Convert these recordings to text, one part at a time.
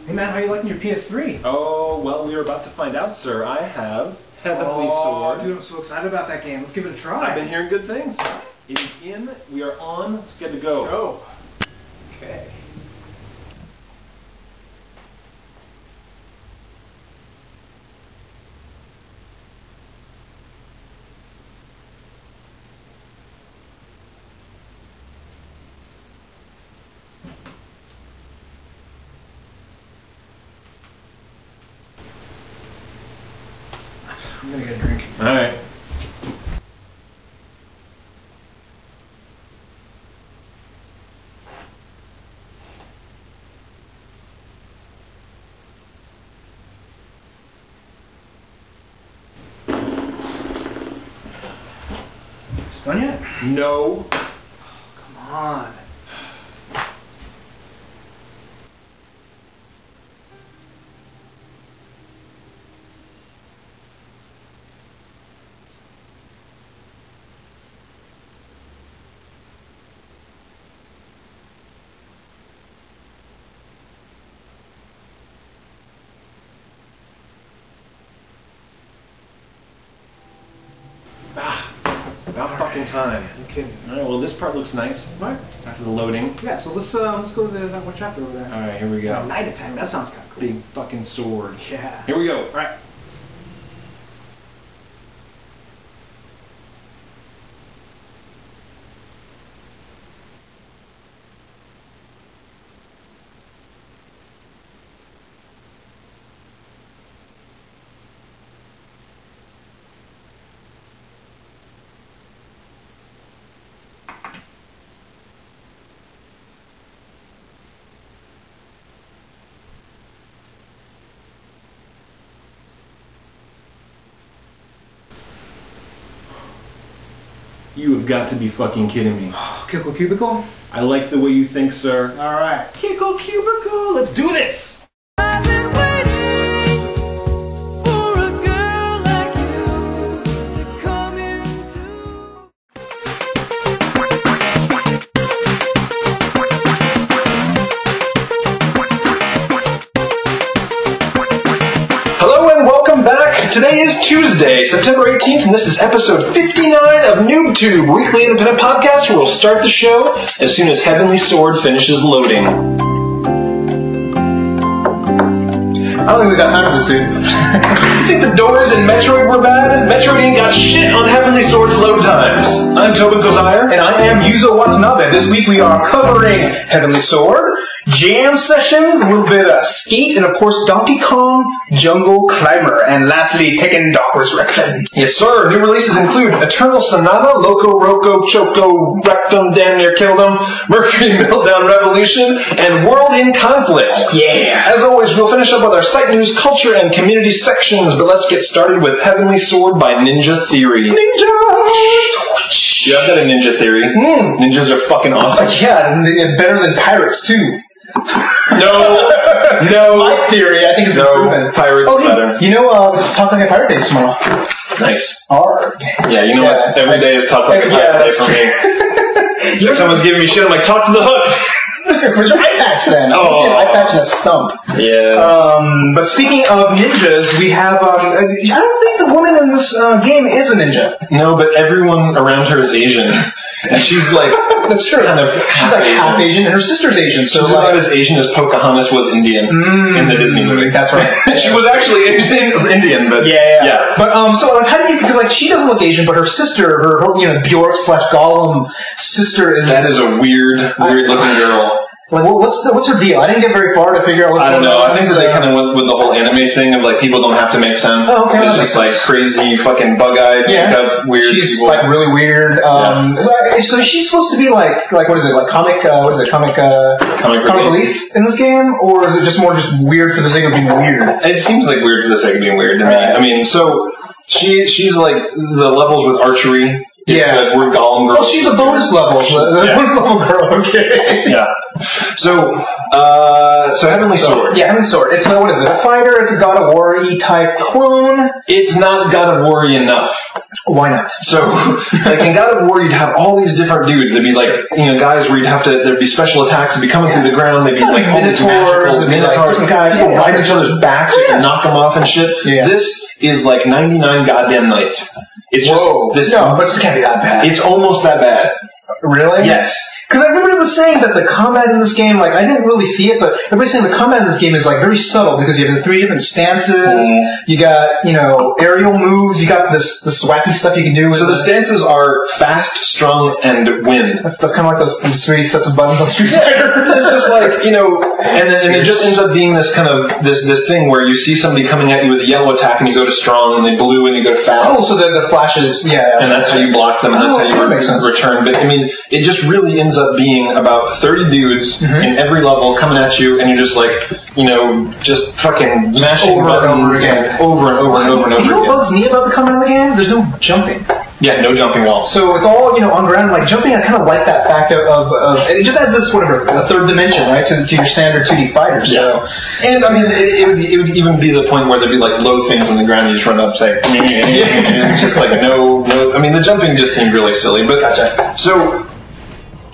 Hey man, how you liking your PS3? Oh, well, we are about to find out, sir. I have Heavenly Sword. Dude, I'm so excited about that game. Let's give it a try. I've been hearing good things. It is in. We are on. Let's get to go. Let's go. Okay. I'm gonna get a drink. All right. It's done yet? No. Oh, come on. About fucking time. I'm kidding. All right. Well, this part looks nice. What? After the loading. Yeah, so let's go to that one chapter over there. All right. Here we go. Night attack. That sounds kind of cool. Big fucking sword. Yeah. Here we go. All right. You have got to be fucking kidding me. Kickle Cubicle? I like the way you think, sir. Alright. Kickle Cubicle! Let's do this! I've been waiting for a girl like you to come into. Hello and welcome back. Today is Tuesday, September 18th, and this is episode 59 of NooBTooB, weekly independent podcast where we'll start the show as soon as Heavenly Sword finishes loading. I don't think we got time for this, dude. You think the doors in Metroid were bad? Metroid ain't got shit on Heavenly Sword's load times. I'm Tobin And I am Yuzo Watanabe. This week we are covering Heavenly Sword, jam sessions, a little bit of skate, and of course Donkey Kong Jungle Climber, and lastly Tekken Dark Resurrection. Yes, sir. New releases include Eternal Sonata, LocoRoco, Choco, Rectum, Damn Near Killed 'Em, Mercury Meltdown Revolution, and World in Conflict. Yeah. As always, we'll finish up with our site news, culture, and community sections, but let's get started with Heavenly Sword by Ninja Theory. Ninjas! Yeah, I've got a ninja theory. Ninjas are fucking awesome. Yeah, they're better than pirates too. No. My theory, I think it's been proven. Pirates better. You know, it's Talk Like a Pirate Day tomorrow. Nice. Arrgh. Yeah, you know what? Every day is Talk Like a Pirate Day for me. It's like someone's giving me shit, I'm like, talk to the hook. Where's your eye patch then? I see an eye patch and a stump. Yes. But speaking of ninjas, we have, I don't think the woman in this game is a ninja. No, but everyone around her is Asian. And she's like, that's true. Kind of she's like half Asian, and her sister's Asian. So she's about as Asian as Pocahontas was Indian in the Disney movie. That's right. She was actually Indian, but yeah. But so like, how do you? Because like, she doesn't look Asian, but her sister, her Bjork / Gollum sister is. That is a weird looking girl. Like, what's her deal? I didn't get very far to figure out what's going on. I don't know. I think that they kind of went with the whole anime thing of like people don't have to make sense. Oh, okay. It's just like crazy fucking bug-eyed, makeup, weird She's people. like really weird. So she's supposed to be like what is it? Like comic relief in this game, or is it just more weird for the sake of being weird? It seems like weird for the sake of being weird to me. I mean, so she's like the levels with archery. It's the word Gollum girl. Oh, she's the bonus level. The bonus level girl, okay. Yeah. So, So Heavenly Sword. Yeah, Heavenly Sword. It's what is it? A fighter? It's a God of War-y type clone. It's not God of War enough. Why not? So, like in God of War, you'd have all these different dudes. They'd be like, guys where there'd be special attacks. They'd be coming through the ground. They'd be like Minotaurs. Minotaurs. Guys. People ride each other's backs. You can knock them off and shit. Yeah. This is like 99 goddamn knights. It's Whoa. just this. No, but it can't be that bad. It's almost that bad. Really? Yes. Because everybody was saying that the combat in this game, like, I didn't really see it, but everybody's saying the combat in this game is, like, very subtle because you have the 3 different stances, you got, aerial moves, you got this wacky stuff you can do. So the stances are fast, strong, and wind. That's kind of like those 3 sets of buttons on Street Fighter. It's just like, and it just ends up being this kind of, this thing where you see somebody coming at you with a yellow attack and you go to strong, and then blue and you go to fast. Oh, so the flashes, yeah. And that's how you block them, and that's how you return. But, it just really ends up being about 30 dudes in every level coming at you, and you're just like, just fucking mashing buttons over and over and over and over again. You know what bugs me about the combat in the game? There's no jumping. Yeah, no jumping at all. So it's all, on ground. Like, jumping, I kind of like that fact of and it just adds this, a third dimension, right, to your standard 2D fighter. So. Yeah. And, it would even be the point where there'd be, like, low things on the ground and you just run up and say, it's just like, no. The jumping just seemed really silly. But, gotcha. So,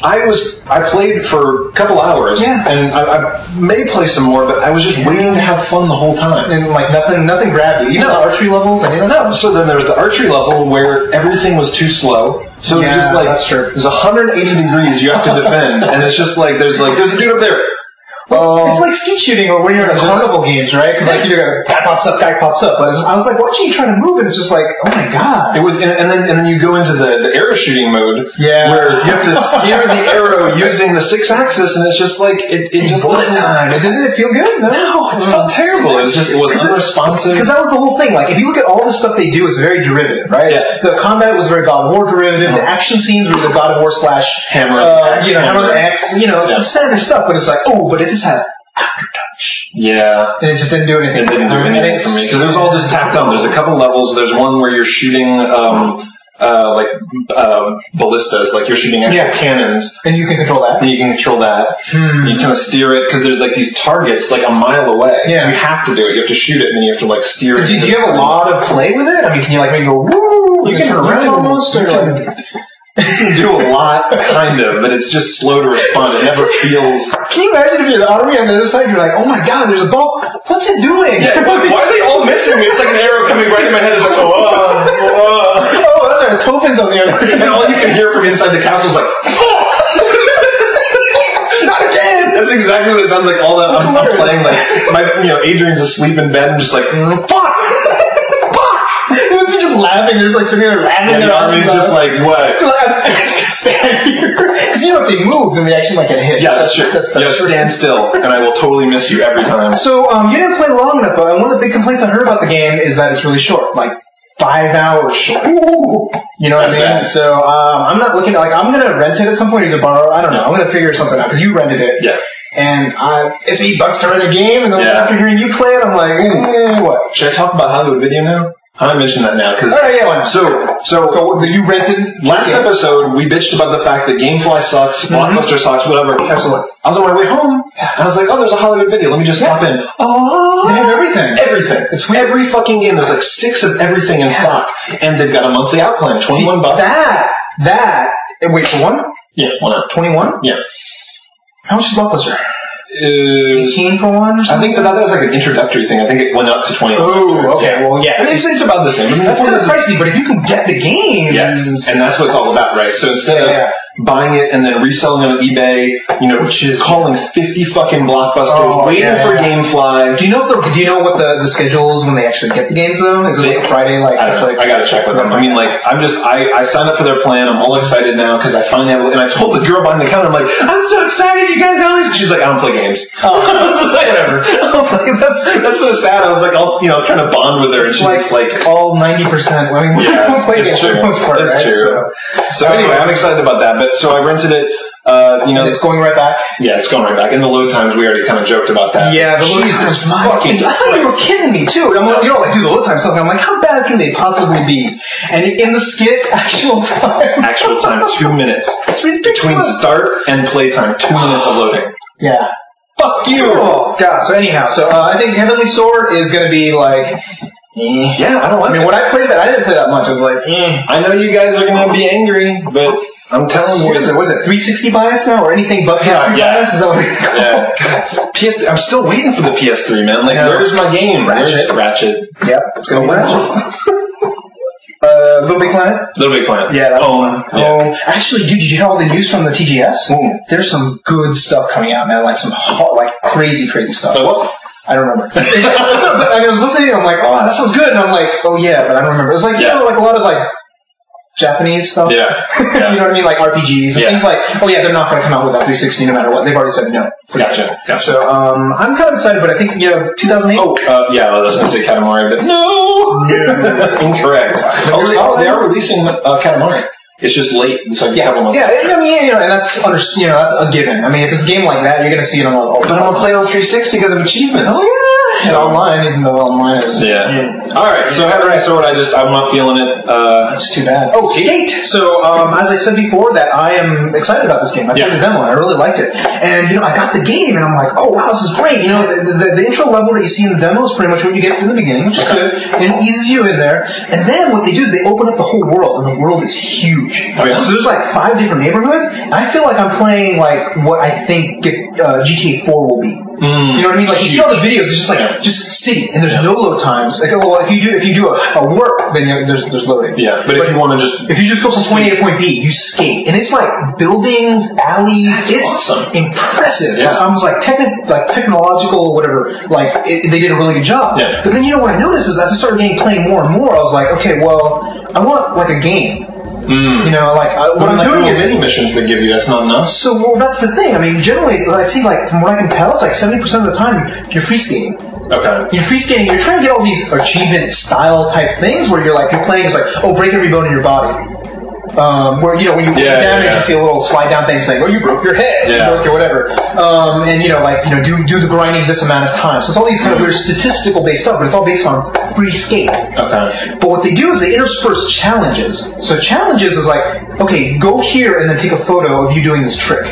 I played for a couple hours, and I may play some more, but I was just waiting to have fun the whole time. And like nothing grabbed you. Even the archery levels, I didn't know. So then there was the archery level where everything was too slow. So it's just like that's true. There's 180 degrees you have to defend, and it's just like there's a dude up there. It's like skeet shooting or when you're in carnival games, right? Because like guy pops up. But I was like watching you try to move, and it's just like, oh my god! It was, and then you go into the arrow shooting mode, where you have to steer the arrow using the 6-axis, and it's just like it just bullet time. Didn't it feel good? No, it felt terrible. It was unresponsive. Because that was the whole thing. Like if you look at all the stuff they do, it's very derivative, right? Yeah. The combat was very God of War derivative. The action scenes were the God of War / Hammer, Hammer the X. It's standard stuff, but it's like, but it just has aftertouch. Yeah. And it just didn't do anything. It didn't do anything for me. Because it was all just tacked on. There's a couple levels. There's one where you're shooting, ballistas, like you're shooting actual cannons. And you can control that? And you can control that. You kind of steer it, because there's like these targets like a mile away. Yeah. So you have to do it. You have to shoot it, and then you have to like steer it. Do you have a lot of play with it? Can you like maybe go, woo? You can turn around almost? You can do a lot, kind of, but it's just slow to respond. It never feels... Can you imagine if you're the army on the other side, you're like, oh my god, there's a ball. What's it doing? Yeah, why are they all missing me? It's like an arrow coming right in my head. It's like, oh, that's right. Tobin's on the other end. And all you can hear from inside the castle is like, not again! That's exactly what it sounds like. All that I'm playing, like, Adrian's asleep in bed and just like, fuck! It was me just laughing. They're just like sitting there laughing. And the army's just like, what? I'm just gonna stand here. Because if they move, then they actually might get hit. Yeah, that's true. Stand still, and I will totally miss you every time. So, you didn't play long enough, but one of the big complaints I heard about the game is that it's really short. Like, 5 hours short. You know what I mean? Bad. So, I'm not looking, I'm gonna rent it at some point, either borrow, I don't know. I'm gonna figure something out, because you rented it. Yeah. And it's $8 to rent a game, and then after hearing you play it, I'm like, what? Should I talk about Hollywood Video now? I mention that now because why not? So you rented last episode we bitched about the fact that GameFly sucks, Blockbuster sucks, whatever. Absolutely. I was on my way home and I was like, oh, there's a Hollywood Video. Let me just stop in. Oh, they have everything. Everything. It's every fucking game. There's like 6 of everything in stock, and they've got a monthly out plan, $21. Wait for one? Yeah, why not? 21? Yeah. How much is Blockbuster? 18 for one or something? I think that was like an introductory thing. I think it went up to 20. Oh, okay. Well, yeah. It's about the same. That's kind of pricey, but if you can get the game... Yes, and that's what it's all about, right? So instead of buying it and then reselling it on eBay, which is calling 50 fucking Blockbusters, waiting for GameFly. Do you know what the schedule is when they actually get the games, though? Is it like Friday? I gotta check with them. I signed up for their plan. I'm all excited now because I finally have, and I told the girl behind the counter, I'm like, I'm so excited you guys got all these. She's like, I don't play games. I was like, whatever. I was like, that's so sad. I was like, trying to bond with her, and she's just like, all 90%. We don't play games for the most part, it's true. So anyway, I'm excited about that. But so I rented it. It's going right back. Yeah, it's going right back. And the load times, we already kind of joked about that. Yeah, the load times. Fucking, I thought you were kidding me too. I'm like, do the load time stuff. I'm like, how bad can they possibly be? And in the skit, actual time 2 minutes. It's ridiculous. Between start and play time, 2 minutes of loading. Yeah. Fuck you. Oh, God. So anyhow, I think Heavenly Sword is going to be like... Yeah, I don't like it. When I played that, I didn't play that much. I was like, I know you guys are going to be angry, but I'm telling you. Was it 360 bias now, or anything but PS3 bias? Is that what they call it? PS3, I'm still waiting for the PS3, man. Like, where's my game? Ratchet. Where's Ratchet? Yep, it's going to be Ratchet. Little Big Planet? Little Big Planet. Yeah, that's Home. fun. Yeah. Actually, dude, did you hear all the news from the TGS? There's some good stuff coming out, man. Like some crazy stuff. Like what? I don't remember. But I was listening and I'm like, oh, that sounds good. And I'm like, oh yeah, but I don't remember. It was like, you know, like a lot of like Japanese stuff. Yeah. You know what I mean? Like RPGs and things like, oh yeah, they're not going to come out with that 360 no matter what. They've already said no. Gotcha. So, I'm kind of excited, but I think, 2008. Yeah, I was going to say Katamari, but no. Incorrect. They are releasing Katamari. It's just late. It's like a couple months. Yeah, I mean, and that's that's a given. I mean, if it's a game like that, you're going to see it on all. But I'm going to play on 360 because of achievements. Oh yeah. And online, even though online is... Yeah. Alright, so Heavenly Sword, I'm not feeling it. That's too bad. Oh, Skate! So, as I said before, that I am excited about this game. I played the demo, and I really liked it. And, I got the game, and I'm like, oh, wow, this is great. The intro level that you see in the demo is pretty much what you get in the beginning, which is good. And it eases you in there. And then what they do is they open up the whole world, and the world is huge. Oh, yeah? So there's like 5 different neighborhoods, and I feel like I'm playing like what I think GTA 4 will be. You know what I mean? Like you see all the videos, it's just like just city, and there's no load times. Like, well, if you do a work, then there's loading. Yeah, but if you want to if you just go from point A to point B, you skate, and it's like buildings, alleys. It's awesome. Impressive. Yeah. It's almost like technological, whatever. Like they did a really good job. Yeah. But then what I noticed is as I started playing more and more, I was like, okay, well, I want like a game. What I'm doing is mini missions they give you. That's not enough. So, that's the thing. I mean, generally, I see, like, from what I can tell, it's like 70% of the time you're free skating. Okay. You're free skating. You're trying to get all these achievement style type things where you're playing. It's like, oh, break every bone in your body. Where when you damage, you see a little slide down thing saying, "Oh, you broke your head, you broke your whatever," do the grinding this amount of time. So it's all these kind of weird statistical based stuff, but it's all based on free skate. Okay. But what they do is they intersperse challenges. So challenges is like, okay, go here and then take a photo of you doing this trick.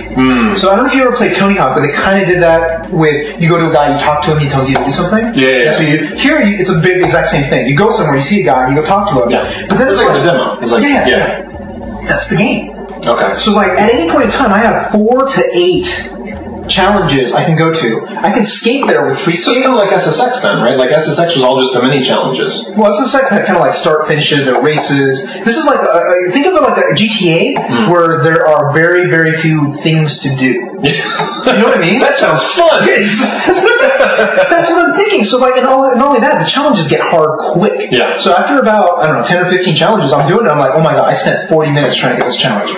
So I don't know if you ever played Tony Hawk, but they kind of did that with you go to a guy, you talk to him, he tells you to do something. Yeah. That's what you do. Here, it's a big exact same thing. You go somewhere, you see a guy, you go talk to him. Yeah. But then it's like the demo. It's like yeah. That's the game. Okay. So, like, at any point in time, I have 4 to 8 challenges I can go to. I can skate there with free skate. So it's kind of like SSX then, right? Like SSX was all just the mini challenges. Well, SSX had kind of like start finishes, their races. This is like think of it like a GTA where there are very, very few things to do. You know what I mean? That sounds fun. That's what I'm thinking. So, like, and not only that, the challenges get hard quick. Yeah. So after about 10 or 15 challenges, I'm doing it. I'm like, oh my god, I spent 40 minutes trying to get this challenge.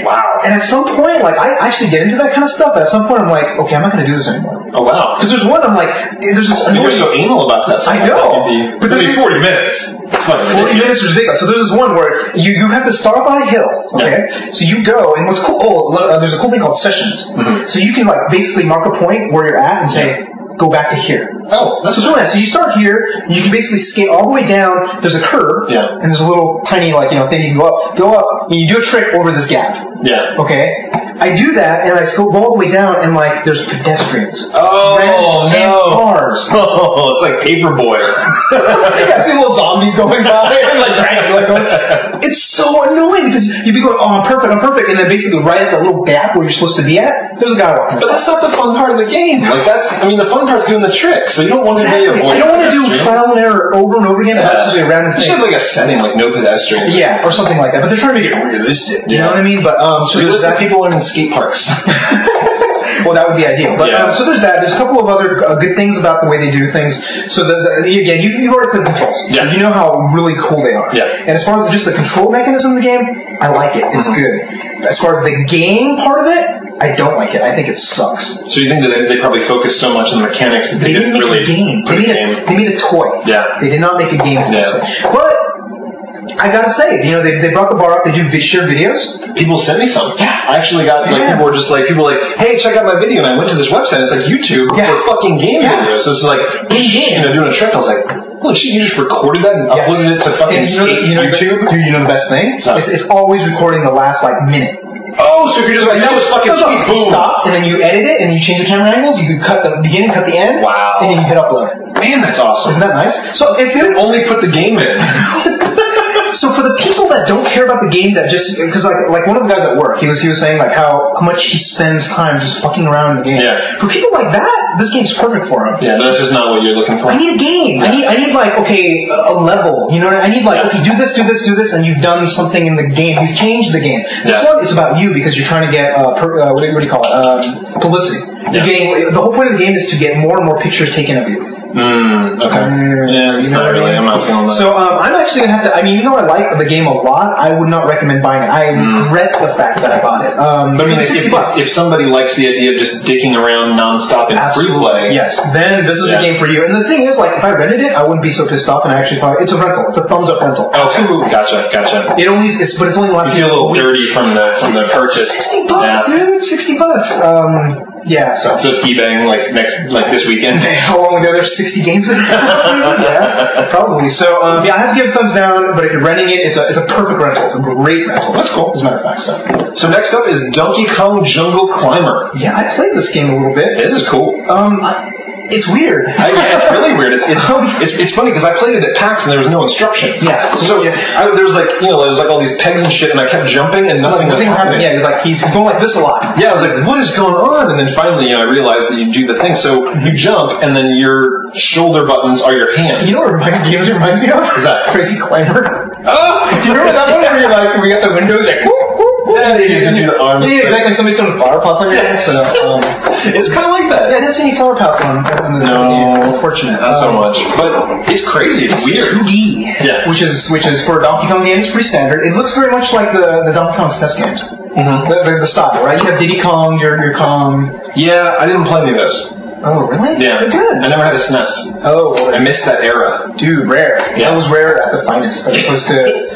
Wow. And at some point, like, I actually get into that kind of stuff, but at some point I'm like, okay, I'm not going to do this anymore. Oh, wow. Because there's one, I'm like, there's this you're so anal about that. I know. But there's 40 minutes. It's fucking 40 minutes is ridiculous. So there's this one where you have to start off on a hill, okay? Yeah. So you go, and what's cool, there's a cool thing called sessions. So you can, like, basically mark a point where you're at and say, go back to here. Oh, that's really nice. So you start here, and you can basically skate all the way down. There's a curb, and there's a little tiny, thing you can go up, and you do a trick over this gap. Yeah. Okay? I do that, and I go all the way down, and, like, there's pedestrians. Oh, no. And cars. Oh, it's like Paperboy. I see little zombies going by, and, like, it's so annoying, because you'd be going, oh, I'm perfect, and then basically right at that little gap where you're supposed to be at, there's a guy walking. But that's not the fun part of the game. Like, the fun part's doing the trick, so you don't want to be avoiding. I don't want to do trial and error over and over again. Yeah. That's usually a random thing. You should have, like, a setting, like, no pedestrians. Yeah, or something like that. But they're trying to make it realistic. You know what I mean? But, so there's that. People in skate parks. Well, that would be ideal. But so there's that. There's a couple of other good things about the way they do things. So again, you've already played controls. Yeah. So you know how really cool they are. Yeah. And as far as just the control mechanism of the game, I like it. It's good. As far as the game part of it, I don't like it. I think it sucks. So you think that they probably focused so much on the mechanics that they didn't make really a game. They made a toy. Yeah. They did not make a game for this. But I gotta say, they brought the bar up. They do share videos. People sent me some. Yeah. I actually got, people were just like, hey, check out my video. And I went to this website. It's like YouTube for fucking game videos. So it's like, doing a trick. I was like, holy shit, you just recorded that and uploaded it to fucking YouTube? Dude, you know the best thing? It's always recording the last, minute. Oh, so if you're just like, that was fucking sweet, boom. Stop, and then you edit it, and then you change the camera angles. You can cut the beginning, cut the end. Wow. And then you hit upload. Man, that's awesome. Isn't that nice? So if They only put the game in. So for the people that don't care about the game, that just because like one of the guys at work, he was saying like how much he spends time just fucking around in the game. Yeah. For people like that, this game's perfect for him. Yeah, that's just not what you're looking for. I need a game. Yeah. I need like a level. You know, I need like okay, do this, and you've done something in the game. You've changed the game. It's not. It's about you because you're trying to get what do you call it? Publicity. You're getting the whole point of the game is to get more and more pictures taken of you. Okay. Yeah, it's not really. I'm not feeling that. So I'm actually gonna have to. I mean, even though I like the game a lot, I would not recommend buying it. I regret the fact that I bought it. But I mean, it's $60. if somebody likes the idea of just dicking around nonstop in free play, yes, then this is the game for you. And the thing is, like, if I rented it, I wouldn't be so pissed off. And I actually probably it's a rental. It's a thumbs up rental. Okay. Absolutely, gotcha. It only but it's only lasting. You feel a little dirty from the purchase. $60, dude. $60. Yeah, so it's eBaying like this weekend. How long ago? There's 60 games in it. Yeah, probably. So I have to give a thumbs down. But if you're renting it, it's a perfect rental. It's a great rental. That's cool. As a matter of fact. So next up is Donkey Kong Jungle Climber. Yeah, I played this game a little bit. This is cool. It's weird. Yeah, it's really weird. It's funny because I played it at PAX and there was no instructions. Yeah. So there was like all these pegs and shit, and I kept jumping and nothing was happening. Yeah, he's going like this a lot. Yeah, I was like, what is going on? And then finally, I realized that you do the thing. So you jump, and then your shoulder buttons are your hands. You know what games reminds me of? Is that Crazy Climber? Oh, do you remember that one where you're like, we got the windows like, yeah, you can do the arms. Yeah, exactly. Somebody throwing flower pots on your head. So it's kind of like that. Yeah, I didn't see any flower pots on the No, it's unfortunate. Not so much, but it's crazy. It's weird. 2D. Yeah, which is for a Donkey Kong game, it's pretty standard. It looks very much like the Donkey Kong SNES games. The style, right? You have Diddy Kong, your Kong. Yeah, I didn't play any of those. Oh, really? Yeah. They're good. I never had a SNES. Oh. I missed that era. Dude, rare. Yeah. That was rare at the finest, as opposed to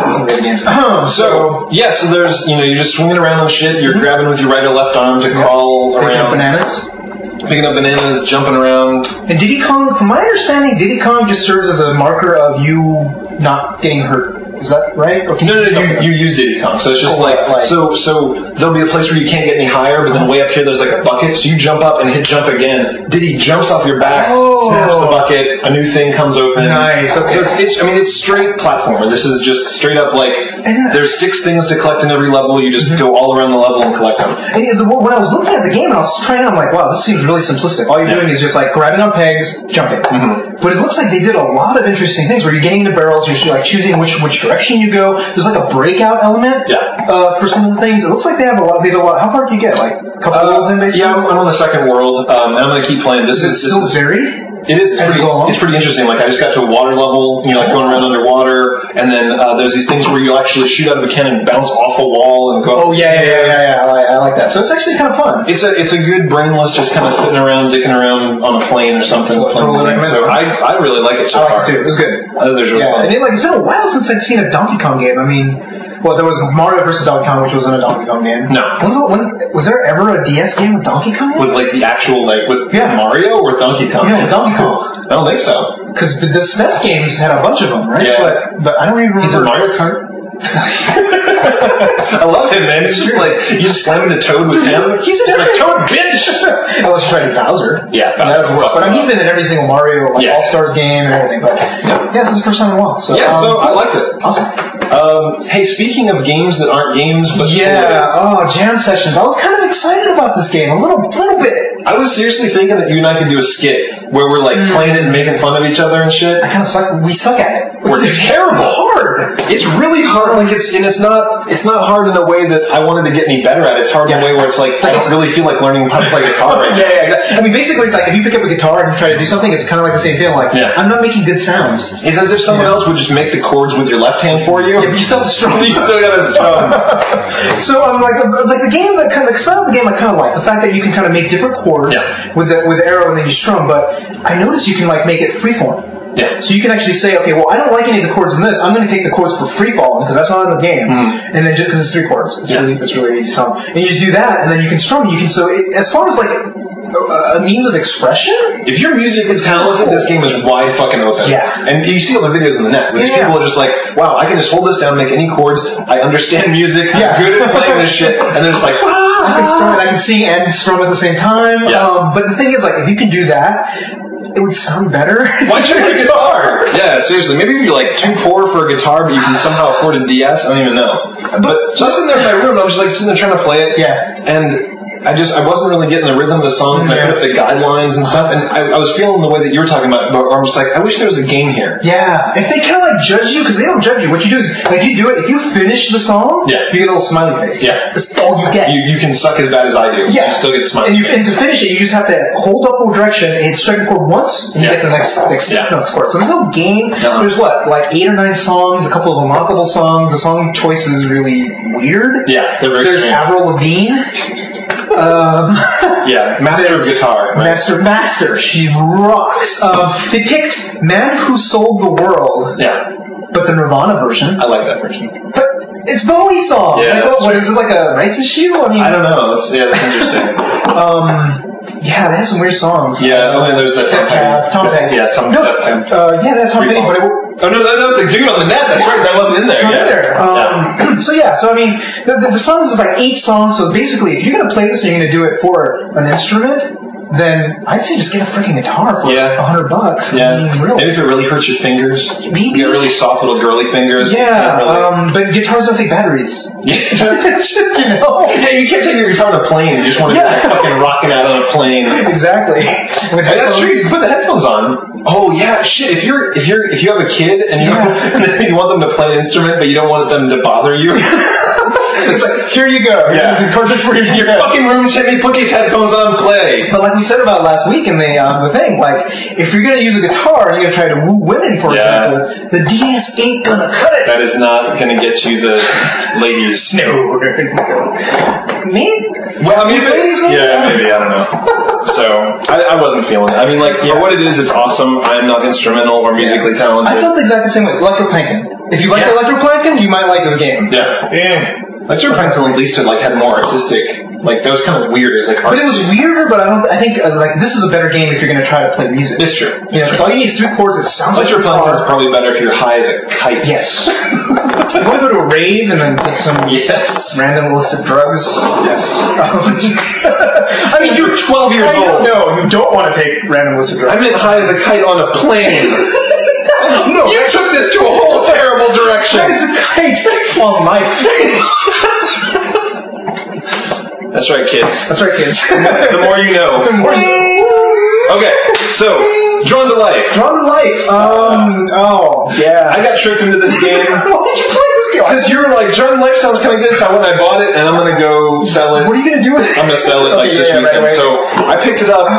some of the games. So there's, you're just swinging around and shit. You're grabbing with your right or left arm to crawl around. Picking up bananas, jumping around. And Diddy Kong, from my understanding, Diddy Kong just serves as a marker of you not getting hurt. Is that right? Or No, you use Diddy Kong. So it's just so there'll be a place where you can't get any higher, but then way up here there's like a bucket, so you jump up and hit jump again. Diddy jumps off your back, snaps the bucket, a new thing comes open. Nice. Okay. So it's straight platformer. This is just straight up there's 6 things to collect in every level, you just go all around the level and collect them. And when I was looking at the game and I was trying it, I'm like, wow, this seems really simplistic. All you're doing is just like grabbing on pegs, jumping. But it looks like they did a lot of interesting things where you're getting into barrels, you're like choosing which direction you go. There's like a breakout element for some of the things. It looks like they did a lot. How far do you get? Like a couple worlds in, basically? Yeah, I'm on the second world. I'm going to keep playing. This is still varied? It is. It's pretty interesting. Like, I just got to a water level, going around underwater, and then there's these things where you actually shoot out of a cannon, bounce off a wall, and go. Oh yeah. I like that. So it's actually kind of fun. It's a good brainless, just kind of sitting around, dicking around on a plane or something. Totally. So I really like it so far. I like it too. It was good. It was really fun. And it's been a while since I've seen a Donkey Kong game. I mean, well, there was Mario vs. Donkey Kong, which wasn't a Donkey Kong game. No. Was there ever a DS game with Donkey Kong? With like the actual with Mario or Donkey Kong? Yeah, with Donkey Kong. I don't think so. Because the SNES games had a bunch of them, right? Yeah. But I don't even remember. He's a Mario Kart? I love him, man. It's just like, you just slam into Toad with him. He's like, Toad, bitch! Unless you try to Bowser. Yeah, but he's been in every single Mario, All-Stars game and everything. But this is the first time in a while. So, so I liked it. Awesome. Hey, speaking of games that aren't games, but toys. Jam sessions. I was kind of excited about this game, a little bit. I was seriously thinking that you and I could do a skit where we're like playing it and making fun of each other and shit. I kind of suck. We suck at it. It's terrible. It's hard. It's really hard. Like it's not hard in a way that I wanted to get any better at. It's hard in a way where it's like I don't really feel like learning how to play guitar right now. Exactly. I mean, basically, it's like if you pick up a guitar and you try to do something, it's kind of like the same feeling. Like I'm not making good sounds. It's as if someone else would just make the chords with your left hand for you. Yeah, but you still have to strum. You still got to strum. So I'm like the game that kind of the style of the game I kind of like the fact that you can kind of make different chords with the arrow and then you strum. But I noticed you can like make it freeform. Yeah. So you can actually say, okay, well, I don't like any of the chords in this. I'm going to take the chords for free falling because that's not in the game, and then just because it's 3 chords, it's really an easy song. And you just do that, and then you can strum. You can as far as like a means of expression. If your music is talented, this game is wide fucking open. Yeah. And you see all the videos on the net where these people are just like, wow, I can just hold this down, make any chords, I understand music, I'm good at playing this shit, and they're just like, I can strum it, I can sing and strum at the same time. Yeah. But the thing is, like, if you can do that, it would sound better. Why should a guitar? Yeah, seriously. Maybe you're like too poor for a guitar, but you can somehow afford a DS. I don't even know. But so I was sitting there in my room, and I was just like sitting there trying to play it. Yeah. And I wasn't really getting the rhythm of the songs, and I put up the guidelines and stuff, and I was feeling the way that you were talking about, where I'm just like, I wish there was a game here. Yeah. If they kind of like judge you, because they don't judge you. What you do is, like, you do it, if you finish the song, you get a little smiley face. Yeah. That's all you get. You can suck as bad as I do. Yeah. You still get smiley face. And to finish it, you just have to hold upward direction and strike the chord once, and you get to the next chord. So there's no game. There's what, like 8 or 9 songs, a couple of unlockable songs. The song choice is really weird. Yeah, they're very There's strange. Avril Lavigne. Master of guitar. Right? Master. She rocks. They picked Man Who Sold the World. Yeah. But the Nirvana version. I like that version. But it's Bowie's song. Yeah, like, what is it, like a rights issue? I mean, I don't know. That's interesting. Yeah, they have some weird songs. Yeah, there's the Tom Petty. Yeah, some Def Cab. Yeah, that's Tom Petty, but Oh no, that was the dude on the net. That's right. That wasn't in there. It's not in there. So I mean, the songs is like 8 songs. So basically, if you're gonna play this and you're gonna do it for an instrument, then I'd say just get a freaking guitar for $100. Yeah. I mean, really. Maybe if it really hurts your fingers. Maybe. You get really soft little girly fingers. Yeah. But guitars don't take batteries. Yeah. You know. Yeah, you can't take your guitar on a plane. You just want to be fucking rocking out on a plane. Exactly. That's true. You can put the headphones on. Oh yeah, shit. If you have a kid and you want them to play an instrument, but you don't want them to bother you. It's like, here you go. Yeah. The cartridge for your fucking room, Timmy. Put these headphones on. Play. But like we said about last week in the thing, like if you're gonna use a guitar and you're gonna try to woo women, for example, the DS ain't gonna cut it. That is not gonna get you the ladies. No. Me? Well, music ladies, maybe? Yeah, maybe. I don't know. So I wasn't feeling it. I mean, like for what it is, it's awesome. I'm not instrumental or musically talented. I felt the exact same way. Electroplanking. If you like Electroplanking, you might like this game. Yeah. Electroplanking at least had more artistic. Like that was kind of weird. It was like artsy. But it was weirder. But I think this is a better game if you're going to try to play music. It's true. Because all you need is 3 chords. It sounds like Electroplanking is probably better if you're high as a kite. Yes. You want to go to a rave and then take some random illicit drugs? Yes. I mean, you're 12 years old. No, you don't want to take random illicit drugs. I meant high as a kite on a plane. No, you took this to a whole terrible direction. High as a kite on life. That's right, kids. That's right, kids. The more you know. Okay, so Drawn to Life. Drawn to Life. Oh, yeah. I got tricked into this game. Why did you play this game? Because you were like, Drawn to Life sounds kind of good, so I went and I bought it, and I'm going to go sell it. What are you going to do with it? I'm going to sell it this weekend. Right. So I picked it up.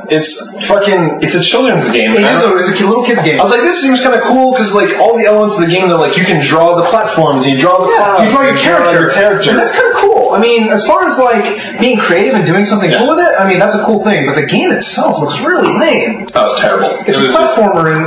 It's a children's game. It's a little kid's game. I was like, this seems kind of cool, because like all the elements of the game, they're like, you can draw the platforms, and you draw the clouds. You draw your character. And that's kind of cool. I mean, as far as like being creative and doing something cool with it, I mean, that's a cool thing. But the game itself looks really lame. That was terrible. It's a platformer, and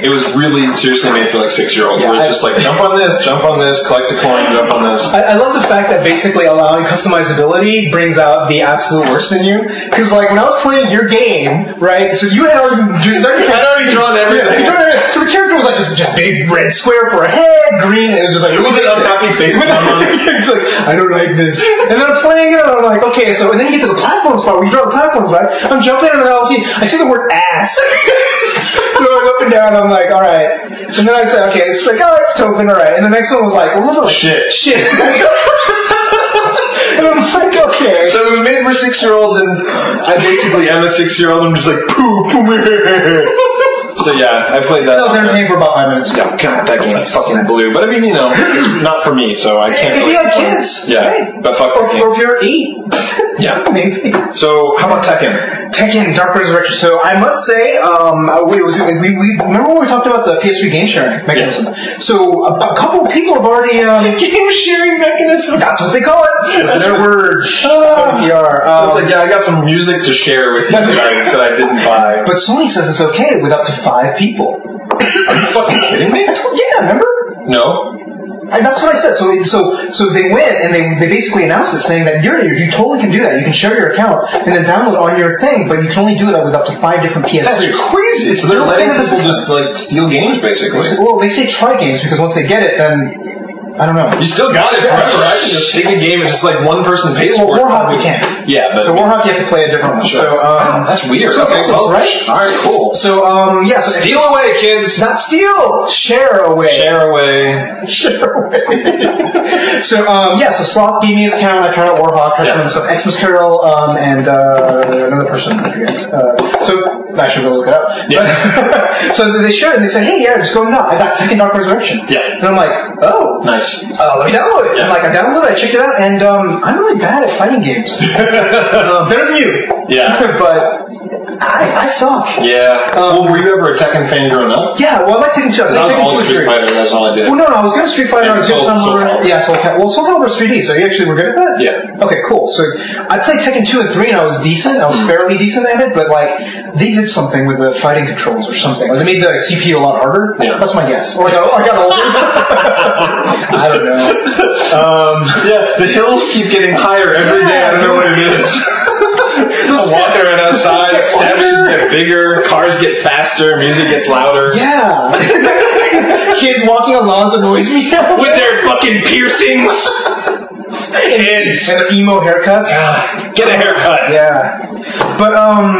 it was really seriously made for like 6-year-olds. Where it's just like jump on this, collect a coin, jump on this. I love the fact that basically allowing customizability brings out the absolute worst in you. Because like when I was playing your game, right? So you had already drawn everything. So the character was like just big red square for a head, green. It was just like it was an unhappy face. It's like I don't like this. And then I'm playing it, and I'm like, okay. So and then you get to the platform spot where you draw the platforms, right? I'm jumping, and then I see the word ass going up and down. I'm like, all right. And then I said, okay, it's like, oh, it's Tobin, all right. And the next one was like, what was it? Like, shit. And I'm like, okay. So it was made for 6-year-olds, and I basically am a 6-year-old. I'm just like, poo. So yeah, I played that. That was entertaining for about 5 minutes. Yeah, God, that game fucking blew. But I mean, it's not for me, so I can't. If you have kids, but fuck that game. Or if you're 8, maybe. So how about Tekken? Tekken, Dark Resurrection. So I must say, we remember when we talked about the PS3 game sharing mechanism. So a couple of people have already game sharing mechanism. That's what they call it. That's their word. So PR. It's like, I got some music to share with you that I didn't buy. But Sony says it's okay with up to 5 people. Are you fucking kidding me? Yeah, remember? No. that's what I said. So they went and they basically announced it, saying that you totally can do that. You can share your account and then download on your thing, but you can only do it with up to 5 different PS3s. That's crazy. So they're letting people just like steal games, basically. Well, they say try games because once they get it, then I don't know. You still got it forever. I can just take a game and just like one person pays for it. Warhawk you can't. Yeah, but so Warhawk you have to play a different one. Sure. So wow, that's weird. So okay, well, right? All right, cool. So yeah, so steal away, kids. Not steal. Share away. Share away. Share away. So yeah, so Sloth gave me his account. I tried out Warhawk, tried some other stuff, Xmas Carol, and another person. I forget. So I should go look it up. Yeah. So they shared it and they said, hey, yeah, just go nuts. I got Tekken Dark Resurrection. Yeah. And I'm like, oh, nice. Let me download it. Yeah. And like I downloaded it, I checked it out, and I'm really bad at fighting games. Better than you. Yeah. But I suck. Yeah. Well, were you ever a Tekken fan growing up? Yeah. Well, I like Tekken 2. I was all Street Fighter. That's all I did. Well, no, I was good at Street Fighter. I was good at Soul Calibur. Yeah, Soul Calibur. Well, Soul Calibur is 3D, so you actually were good at that? Yeah. Okay, cool. So I played Tekken 2 and 3, and I was decent. I was fairly decent at it, but like they did something with the fighting controls or something. Like, they made the CPU a lot harder. Yeah. That's my guess. Or I got older. I don't know. Yeah, the hills keep getting higher every day. I don't know what it is. I'm walking around outside, steps just get bigger, cars get faster, music gets louder. Yeah. Kids walking on lawns annoys me. With their fucking piercings. Kids. And their emo haircuts. Get a haircut. Yeah. But,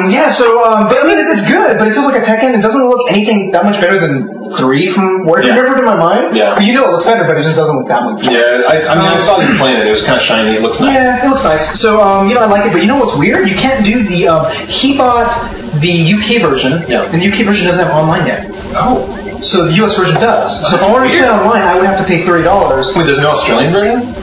yeah, so, but I mean, it's good, but it feels like a Tekken. It doesn't look anything that much better than 3 from what I remembered in my mind. Yeah. But you know it looks better, but it just doesn't look that much better. Yeah, I mean, I saw you playing it. It was kind of shiny. It looks nice. Yeah, it looks nice. So, you know, I like it, but you know what's weird? You can't do the, he bought the UK version, and the UK version doesn't have online yet. Oh. So the US version does. So if I wanted to play online, I would have to pay $30. Wait, there's no Australian version?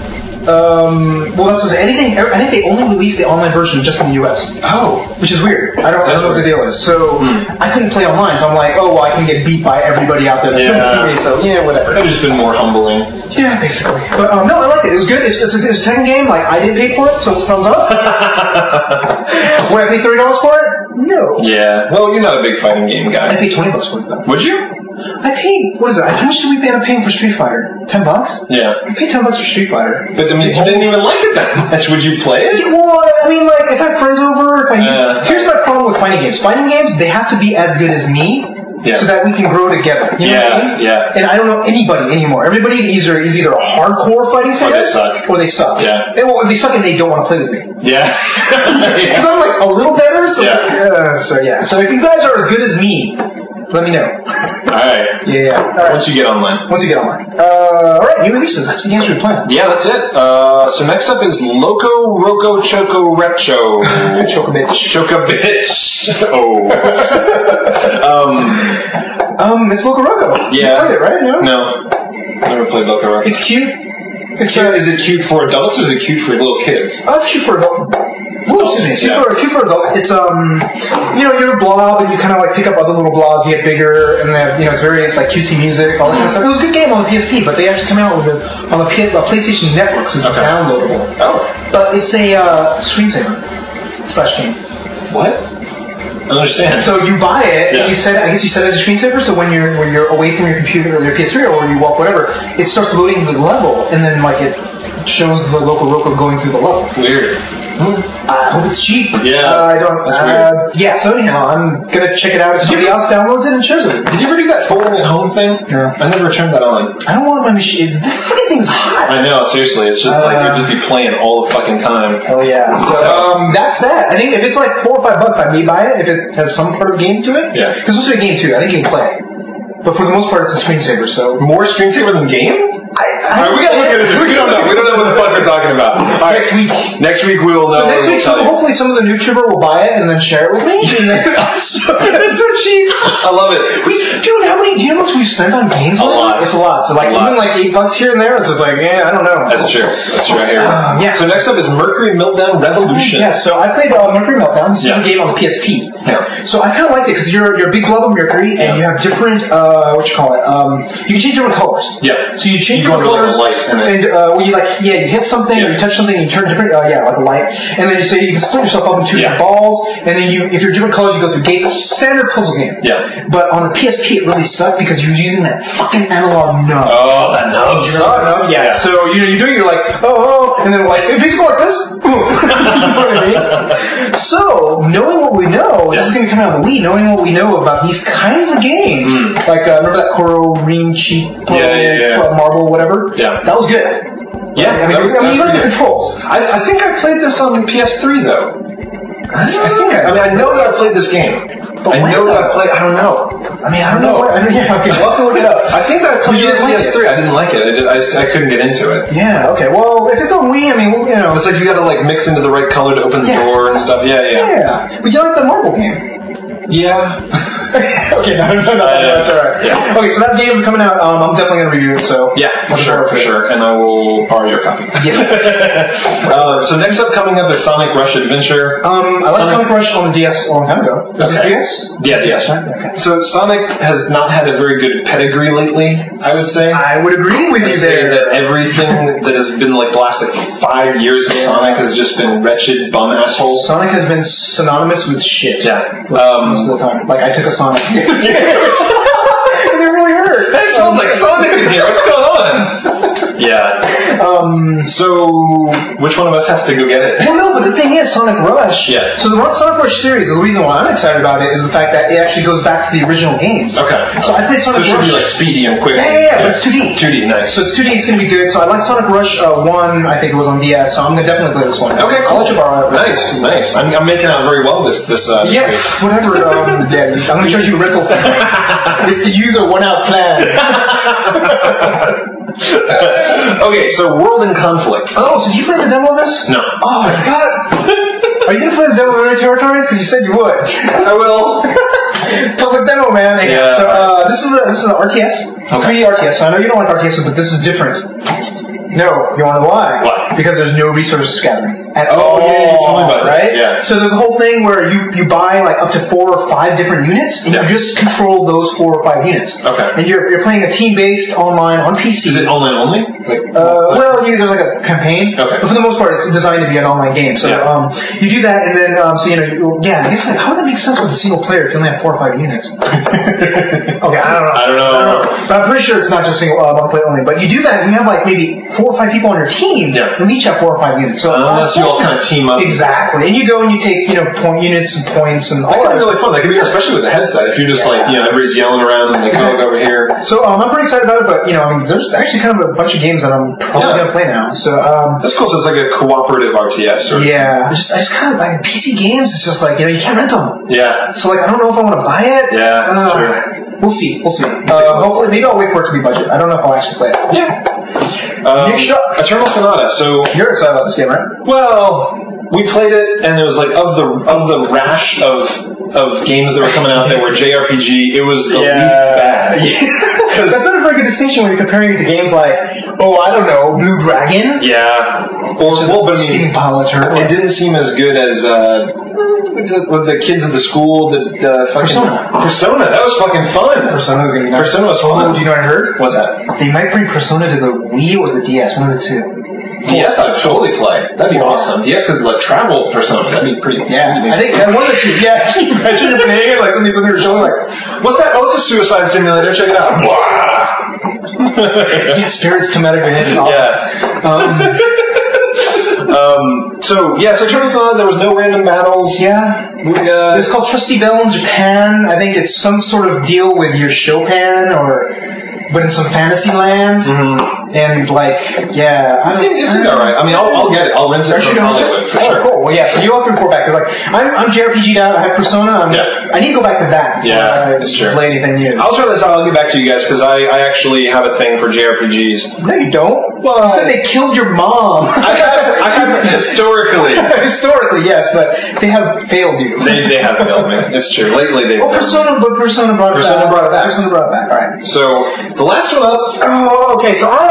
Well, that's anything. I think they only released the online version just in the US. Oh, which is weird. I don't know what the deal is. So I couldn't play online. So I'm like, oh, well, I can get beat by everybody out there. That's so yeah, whatever. It's just been more humbling. Yeah, basically. But no, I liked it. It was good. It's a Tekken game. Like I didn't pay for it, so it's thumbs up. Would I pay $30 for it? No. Yeah. Well, you're not a big fighting game guy. I paid $20 for it though. Would you? I paid, what is it? How much did we end up paying for Street Fighter? $10? Yeah. I paid $10 for Street Fighter. But I mean, you didn't even like it that much. Would you play it? Yeah, well, I mean, like, if I have friends over, here's my problem with fighting games. Fighting games, they have to be as good as me. Yeah. So that we can grow together. You know what I mean? Yeah. And I don't know anybody anymore. Everybody is either a hardcore fighting fan, or they suck. Yeah. Well, they suck and they don't want to play with me. Yeah. Because I'm like a little better. So yeah. So if you guys are as good as me, let me know. Alright. Yeah. All right. Once you get online. Alright, new releases. That's the games we're playing. Yeah, that's it. So next up is LocoRoco Choco Retro. Chocobitch. Oh. It's LocoRoco. Yeah. You played it, right? No. Never played LocoRoco. It's cute. Is it cute for adults or is it cute for little kids? Oh, it's cute for adults. Excuse me. Cute for adults. It's you know, you're a blob and you kind of like pick up other little blobs. You get bigger, and then you know it's very like cutesy music, all that kind of stuff. It was a good game on the PSP, but they actually come out with it on the PlayStation Network, so it's downloadable. Oh, but it's a screensaver / game. What? I understand. So you buy it, and you set it, I guess you set it as a screensaver, so when you're away from your computer or your PS3 or when you walk, whatever, it starts loading the level, and then like it shows the LocoRoco going through the level. Weird. I hope it's cheap. Yeah. I don't. Yeah. So anyhow, I'm gonna check it out if somebody else downloads it and shares it. Did you ever do that folding at home thing? No. I never turned that on. I don't want my machine. The fucking thing's hot. I know. Seriously, it's just like you'd just be playing all the fucking time. Hell yeah. So that's that. I think if it's like $4 or $5, I may buy it if it has some part of game to it. Yeah. Because it's supposed to be a game too. I think you can play it. But for the most part, it's a screensaver. So more screensaver than game? Alright, we gotta look into this. We don't know. We don't know what the fuck we're talking about. Right. Next week we'll know. So next week, hopefully some of the NooBToober will buy it and then share it with me. It's so cheap. I love it. Dude, do you know how much we've spent on games? A lot. It's a lot. So like even like $8 here and there, it's just like, I don't know. That's true. I hear it. Yeah. So next up is Mercury Meltdown Revolution. Yes. So I played Mercury Meltdown. This is the game on the PSP. Yeah. So I kind of liked it because you're a big blob of mercury and you have different you can change different colors. Yeah. So you change go different under, like, colors, a light in it. and when you you hit something, or you touch something, and you turn different, like a light, and then you can split yourself up into two different balls, and then if you're different colors, you go through gates. It's a standard puzzle game. Yeah. But on the PSP, it really sucked because you're using that fucking analog nub. Oh, that nub sucks. Yeah. So you're doing, you're like, and then basically like this. You know what I mean? So knowing what we know, this is going to come out on the Wii. Knowing what we know about these kinds of games, remember that Koro Ring Cheat Marble, whatever. Yeah. That was good. Yeah. I mean, you like the controls. I think I played this on PS3 though. I know that I played this game. I know that I played. I don't know. I don't know. Okay, we'll have to look it up. I think that I played it on PS3. I didn't like it. I couldn't get into it. Yeah. Okay. Well, if it's on Wii, it's like you got to mix into the right color to open the door and stuff. Yeah. Yeah. But you like the marble game? Yeah. Okay, no, that's alright. Yeah. Okay, so that game is coming out. I'm definitely going to review it, so... Yeah, for sure. And I will borrow your copy. Yes. So next up, coming up is Sonic Rush Adventure. I like Sonic Rush on the DS a long time ago. Is this DS? Yeah, DS. Okay. So Sonic has not had a very good pedigree lately, I would say. I would agree with you say there. that everything that has been the last 5 years of Sonic has just been wretched bum asshole. Sonic has been synonymous with shit. Yeah. Most of the time. Like, I took a Sonic. And it really hurt. It smells like Sonic in here. What's going on? Yeah. So, which one of us has to go get it? Well, no, but the thing is, Sonic Rush. Yeah. So the Sonic Rush series, the reason why I'm excited about it is the fact that it actually goes back to the original games. Okay. So I played Sonic Rush. So it should be speedy and quick. Yeah, but it's 2D. 2D, nice. So it's 2D, it's going to be good. So I like Sonic Rush 1, I think it was on DS, so I'm going to definitely play this one. Okay, cool. I'll let you borrow it. Nice. I'm making out very well this week. Whatever. I'm going to charge you a rental fee. It's the Yuzo 1-out plan. Okay, so World in Conflict. Oh, so did you play the demo of this? No. Oh my god! Are you gonna play the demo of Area Territories? Because you said you would. I will. Public demo, man. Yeah. So this is an RTS. Okay. 3D RTS. So I know you don't like RTSs, but this is different. No, you want to know why? Why? Because there's no resource gathering at all. all. Yeah, you told me about right? this. Yeah. So there's a whole thing where you buy up to 4 or 5 different units, and you just control those 4 or 5 units. Okay. And you're playing a team-based online on PC. Is it online only? Well, there's a campaign. Okay. But for the most part, it's designed to be an online game. So you do that, and then I guess how would that make sense with a single player if you only have 4 or 5 units? Okay, I don't know. But I'm pretty sure it's not just single multiplayer only. But you do that, and you have maybe 4 or 5 people on your team, and we each have 4 or 5 units. So unless you all kind of team up. Exactly. And you go and you take point units and points and all that. That could be really fun. That could be, especially with the headset, if you're just everybody's yelling around and they go over here. So I'm pretty excited about it, but there's actually kind of a bunch of games that I'm probably going to play now. So that's cool. So it's like a cooperative RTS. I just kind of PC games. It's just you can't rent them. Yeah. So I don't know if I want to buy it. Yeah, that's true. We'll see. Hopefully, maybe I'll wait for it to be budget. I don't know if I'll actually play it. Yeah. Next up, Eternal Sonata. So you're excited about this game, right? Well, we played it, and it was of the rash of games that were coming out that were JRPG, it was the least bad. Because that's not a very good distinction when you're comparing it to games like, I don't know, Blue Dragon. Yeah. It didn't seem as good as with the kids at the school. Persona. That was fucking fun. Persona was fun. Do you know what I heard? What's that? They might bring Persona to the Wii or the DS, one of the two. DS, I'd totally play. That'd be awesome. DS, because Travel Persona, that'd be pretty sweet. I think one of the two. Yeah, can you imagine you're playing it somebody's on your shoulder what's that? Oh, it's a suicide simulator. Check it out. Spirits come out of your head. It's awesome. So Eternal Sonata, there was no random battles. Yeah. It's called Trusty Bell in Japan. I think it's some sort of deal with your Chopin but in some fantasy land. Mm-hmm. And it seems alright. I mean, I'll get it. I'll rent it from Hollywood for sure. Cool. Well, so you all have to report back because I'm JRPG'd out. I have Persona. I need to go back to that. Yeah, it's true. Play anything new. I'll try this out. I'll get back to you guys because I actually have a thing for JRPGs. No, you don't. Well, you said they killed your mom. I have historically. Historically, yes, but they have failed you. They have failed me. It's true. Lately, they've. Persona brought it back. Persona brought it back. All right. So the last one up. Oh, okay. So I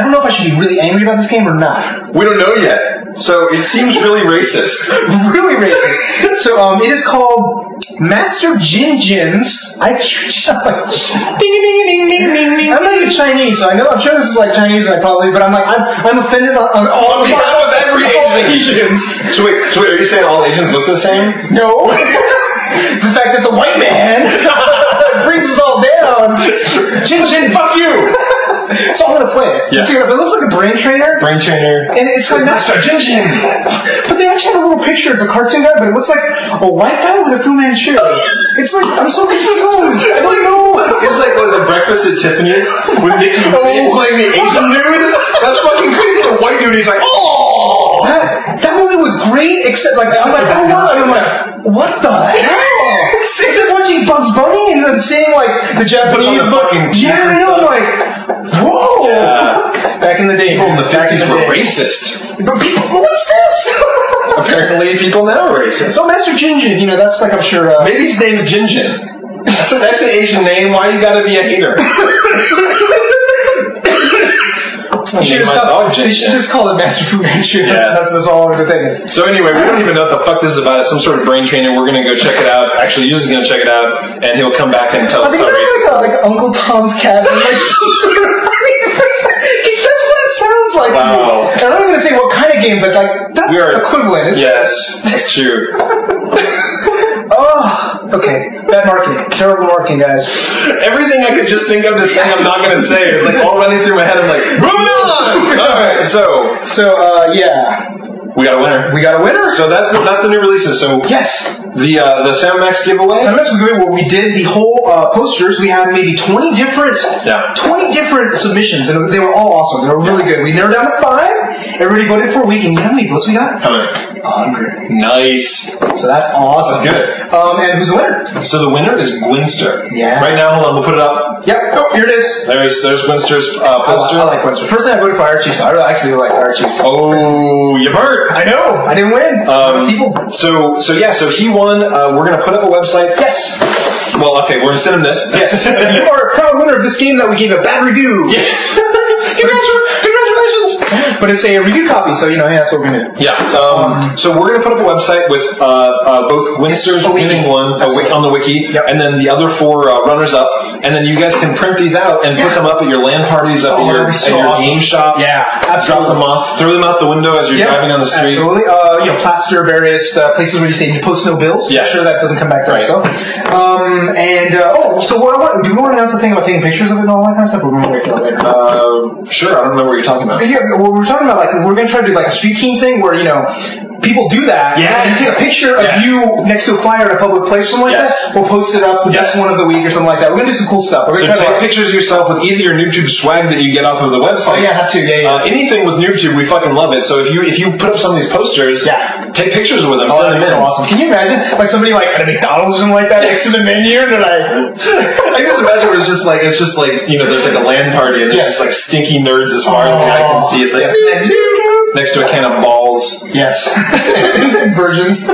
don't know if I should be really angry about this game or not. We don't know yet. So it seems really racist. Really racist. So it is called Master Jinjin's IQ challenge. Ding ding ding ding ding ding ding. I'm not even Chinese, so I'm sure this is like Chinese, but I'm offended on all On behalf of every Asians. So wait, are you saying all Asians look the same? No. The fact that the white man brings us all down. Jin, fuck you! So I'm gonna play it. Yeah. See, it looks like a brain trainer. Brain trainer. And it's like Master Jin. But they actually have a little picture. It's a cartoon guy, but it looks like a white guy with a Fu Manchu. It's like, I'm so confused. It's like, was it Breakfast at Tiffany's with Mickey playing the Asian dude? That's fucking crazy. The white dude, he's like, oh! That movie was great, except like, I'm like, oh wow, and I'm like, what the hell? It's like watching Bugs Bunny and then seeing like the Japanese fucking I'm like, whoa! Yeah. Back in the day, People in the 50s were racist. But people, what's this? Apparently, people now are racist. So Master Jinjin, that's like, I'm sure. Maybe his name's Jinjin. That's an Asian name. Why you gotta be a hater? They should just call it Master Fu Manchu. That's all we're thinking. So anyway, we don't even know what the fuck this is about. It's some sort of brain trainer. We're gonna go check it out. Actually, Yuzo's gonna check it out, and he'll come back and tell us how racist. Like Uncle Tom's Cabin, like some sort of. That's what it sounds like. Wow. To me. I'm not gonna say what kind of game, but like that's equivalent. Isn't Yes, that's true. Oh, okay. Bad marketing. Terrible marketing, guys. Everything I could just think of to say I'm not gonna say is like all running through my head. I'm like, moving on. All right, so yeah. we got a winner. We got a winner. So that's the new releases. So yes. The Soundmax giveaway. Soundmax giveaway where we did the whole posters. We had maybe 20 different submissions, and they were all awesome. They were really good. We narrowed down to 5. Everybody voted for a week, and you know how many votes we got? How many? 100. Nice. So that's awesome. That's good. And who's the winner? So the winner is Gwinster. Yeah. Right now, hold on. We'll put it up. Yep. Oh, here it is. There's Gwinster's poster. I like Gwinster. First thing I voted for Fire Chiefs. I actually really like Fire Chiefs. Oh, you burnt. I know. I didn't win. People. So he won. We're gonna put up a website. Yes. Well, okay. We're gonna send him this. Yes. You are a proud winner of this game that we gave a bad review. Yeah. Congratulations. But it's a review copy, so that's what we're gonna do. Yeah. So we're gonna put up a website with both Gwinster's winning one on the wiki, and then the other 4 runners-up, and then you guys can print these out and put them up at your LAN parties, at your game shops. Yeah, absolutely. Drop them off, throw them out the window as you're driving on the street. Absolutely. Plaster various places where you say post no bills. Yes. Sure that doesn't come back to us. So, so do we want to announce the thing about taking pictures of it and all that kind of stuff? Or we're going to wait for that later? Sure. I don't remember what you're talking about. Yeah, we're talking about we're going to try to do a street team thing where people do that. Yes. And take a picture of you next to a flyer in a public place, or something like that. We'll post it up. The best one of the week or something like that. We're going to do some cool stuff. So take pictures of yourself with either your NooBTooB swag that you get off of the website. Oh yeah, that too. Yeah. Anything with NooBTooB, we fucking love it. So if you put up some of these posters, take pictures with them. Send them in. So awesome. Can you imagine somebody at a McDonald's or something like that next to the menu, and they're like, I just imagine it's just like there's like a LAN party and there's just stinky nerds as far as the eye can see. It's like next to a can of balls. Yes. Versions.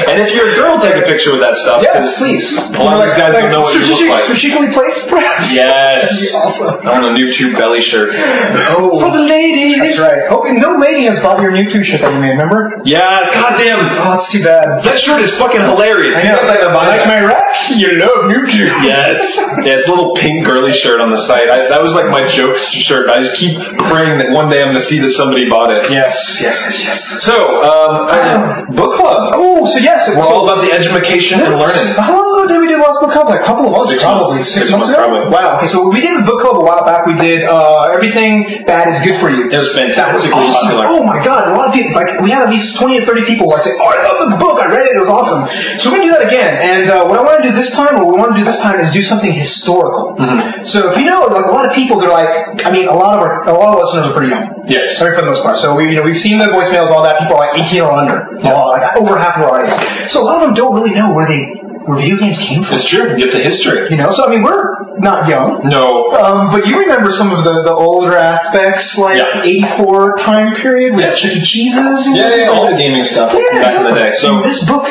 And if you're a girl, take a picture with that stuff. Yes, please. A lot of these guys don't know what you look like. Strategically placed, perhaps. Yes. That'd be awesome. I want a NooBTooB belly shirt. Oh, for the ladies. That's right. Oh, no lady has bought your NooBTooB shirt that you made. Remember? Yeah. Goddamn. Oh, it's too bad. That shirt is fucking hilarious. I know. Like my rack. You love NooBTooB. Yes. Yeah, it's a little pink girly shirt on the site. That was like my joke shirt. I just keep praying that one day I'm going to see that somebody bought it. Yes. So, book club. Oh, so yes. We're all about the education and learning. How long ago did we do the last book club? Like a couple of months. 6 probably. months. 6 months ago? Probably. Wow. Okay, so we did the book club a while back. We did Everything Bad is Good for You. It was fantastically awesome. popular. Oh my god, a lot of people, we had at least 20 or 30 people who say, oh, I love the book, I read it, it was awesome. So we're going to do that again. And what I want to do this time, is do something historical. Mm-hmm. So if you know, a lot of people, they're like, a lot of listeners are pretty young. Yes. For the most part. So we've seen the voicemails, all that. People are like 18 or under. Yeah. Over half of our audience. So a lot of them don't really know where video games came from. It's true. Get the history. So we're not young. No. But you remember some of the older aspects, like 84 time period with Chuck E. Cheese's? Yeah, all the gaming stuff back in the day. So this book,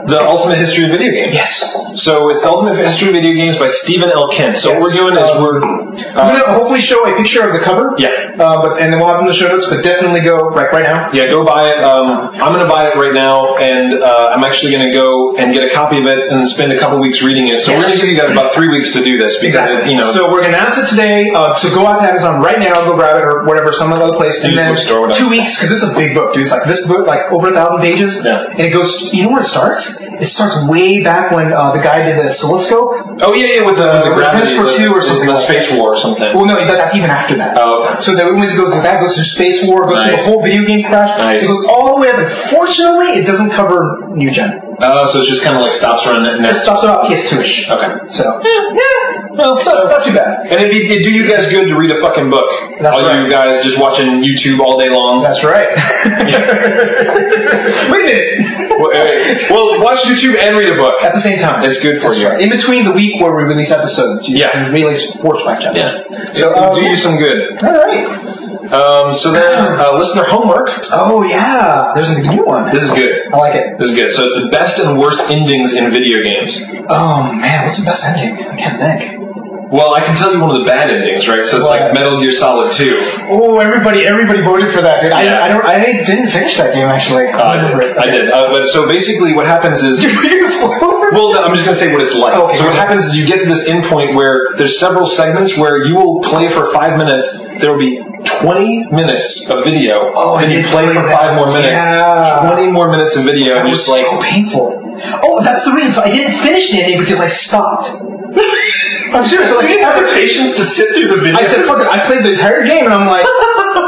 The Ultimate History of Video Games. Yes. So it's The Ultimate History of Video Games by Stephen L. Kent. So what we're doing is I'm going to hopefully show a picture of the cover. Yeah. And then we'll have them in the show notes. But definitely go right now. Yeah, go buy it. I'm going to buy it right now, and I'm actually going to go and get a copy of it and spend a couple weeks reading it. So we're going to give you guys about 3 weeks to do this. Because Exactly. So we're going to announce it today. So go out to Amazon right now, go grab it or whatever, some other place, and then bookstore, 2 weeks because it's a big book, dude. It's like this book, like over 1,000 pages, and it goes. You know where it starts? It starts way back when the guy did the oscilloscope. Oh yeah, with the Tennis for Two or something. The Space War or something. Well, no, that's even after that. Oh, okay. So then when it goes to that, goes to Space War, goes to the whole video game crash. Nice. It goes all the way up. Unfortunately, it doesn't cover new gen. Oh, so it's just kind of like stops around it. It stops about PS2-ish. Okay. So well, not too bad. And it'd do you guys good to read a fucking book. That's all right. you guys just watching YouTube all day long. That's right. Wait a minute. Well, watch YouTube and read a book At the same time. It's good for you. Right. In between the week where we release episodes, you can release 4 to 5 chapters. Yeah. So It'll do you some good. All right. So then, listener homework. Oh yeah, there's a new one. This is good. I like it. This is good. So it's the best and worst endings in video games. Oh man, what's the best ending? I can't think. Well, I can tell you one of the bad endings, right? So it's like Metal Gear Solid 2. Oh, everybody voted for that, dude. Yeah. I didn't finish that game actually. I did. But so basically, what happens is. Well, no, I'm just going to say what it's like. Okay. So what happens is you get to this end point where there's several segments where you will play for 5 minutes. There will be 20 minutes of video. Oh, then you play for 5 more minutes. Yeah. 20 more minutes of video. That and was just like so painful. Oh, that's the reason. So I didn't finish the ending because I stopped. I'm serious. you didn't have the patience to sit through the video. I said, fuck it. I played the entire game, and I'm like,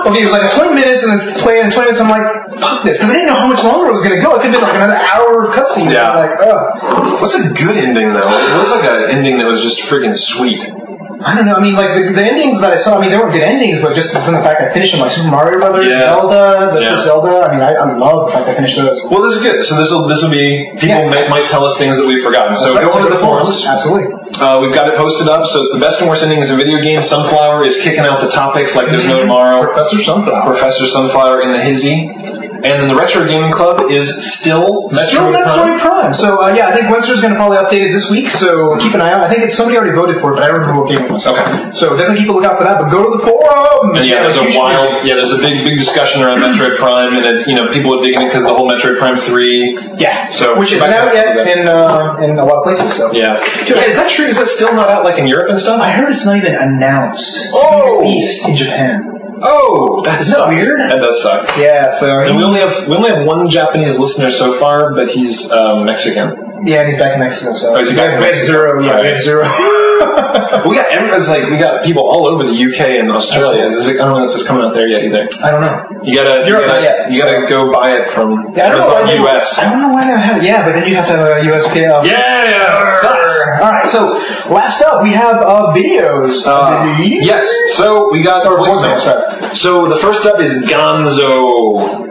okay, it was like 20 minutes, and it's playing in 20 minutes. I'm like, fuck this, because I didn't know how much longer it was going to go. It could have been like another hour of cutscene. Yeah. I'm like, ugh. What's a good ending though? What's like an ending that was just friggin' sweet? I don't know. I mean, like the endings that I saw. I mean, they weren't good endings, but just from the fact I finished them, like Super Mario Brothers, Zelda, the first Zelda. I mean, I love the fact I finished those. Well, this is good. So this will be people might tell us things that we've forgotten. So go onto the forums. Absolutely. We've got it posted up. So it's the best and worst endings in video games. Sunflower is kicking out the topics like there's no tomorrow. Professor Sunflower in the hizzy. And then the Retro Gaming Club is still Metroid Prime. So I think Wenster's going to probably update it this week. So keep an eye out. I think somebody already voted for it, but I don't remember what game it was. Okay. So definitely keep a lookout for that. But go to the forums. And there's a big discussion around Metroid Prime, and it's, people are digging it because the whole Metroid Prime 3. Yeah. So which is out yet in a lot of places. So yeah. Dude, is that true? Is that still not out like in Europe and stuff? I heard it's not even announced. Oh, released in Japan. Oh, that's weird. That does suck. Yeah. So and we only have one Japanese listener so far, but he's Mexican. Yeah, and he's back in Mexico. So is he back in Mexico? Zero. Yeah, we have Zero. we got people all over the UK and Australia. I don't know if it's coming out there yet either. I don't know. You gotta go buy it from Amazon US. I don't know why they don't have it. Yeah, but then you have to have a US PL. Yeah, sucks. All right, so last up we have videos. Yes, so we got voicemail. So the first up is Gonzo.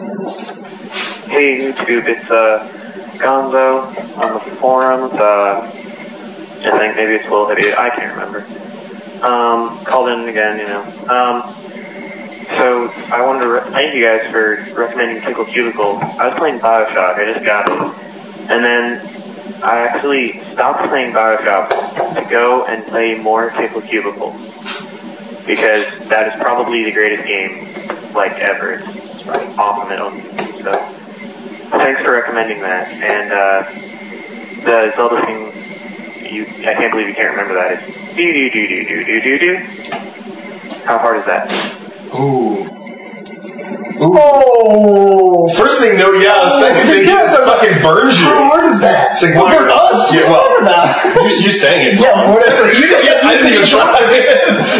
Hey YouTube, it's Gonzo on the forums. I think maybe it's a little idiot. I can't remember. Called in again, So I wanted to thank you guys for recommending Tickle Cubicle. I was playing Bioshock. I just got it, and then I actually stopped playing Bioshock to go and play more Tickle Cubicle because that is probably the greatest game ever. It's awesome at own. So thanks for recommending that. And the Zelda thing. I can't believe you can't remember that. It's do. How hard is that? Ooh. Oh! First thing, no, yeah. Second thing, it fucking burns you. How hard is that? It's like, what burn us? Yeah, well, you sang it. Yeah, whatever. I didn't even try.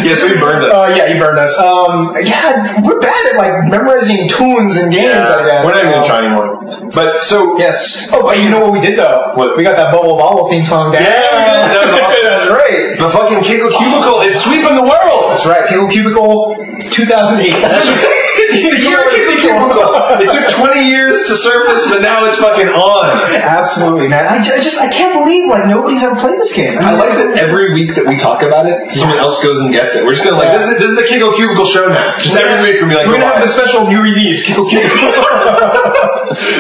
Yeah, so he burned us. Yeah, you burned us. Yeah, we're bad at memorizing tunes and games. I guess we're not even gonna try anymore. But so yes. Oh, but you know what we did though? What? We got that Bubble Bobble theme song down. Yeah, we did. That was awesome. That was great. The fucking Tickle Cubicle is sweeping the world. That's right. Tickle Cubicle 2008. That's right. It's a year Kiko Cubicle. It took 20 years to surface, but now it's fucking on. Absolutely, man. I can't believe like nobody's ever played this game. I like that every week that we talk about it, someone else goes and gets it. We're just gonna like, this is the Kiko Cubicle show now. Just every week we'll be like, we're gonna have the special new release, Kiko Cubicle.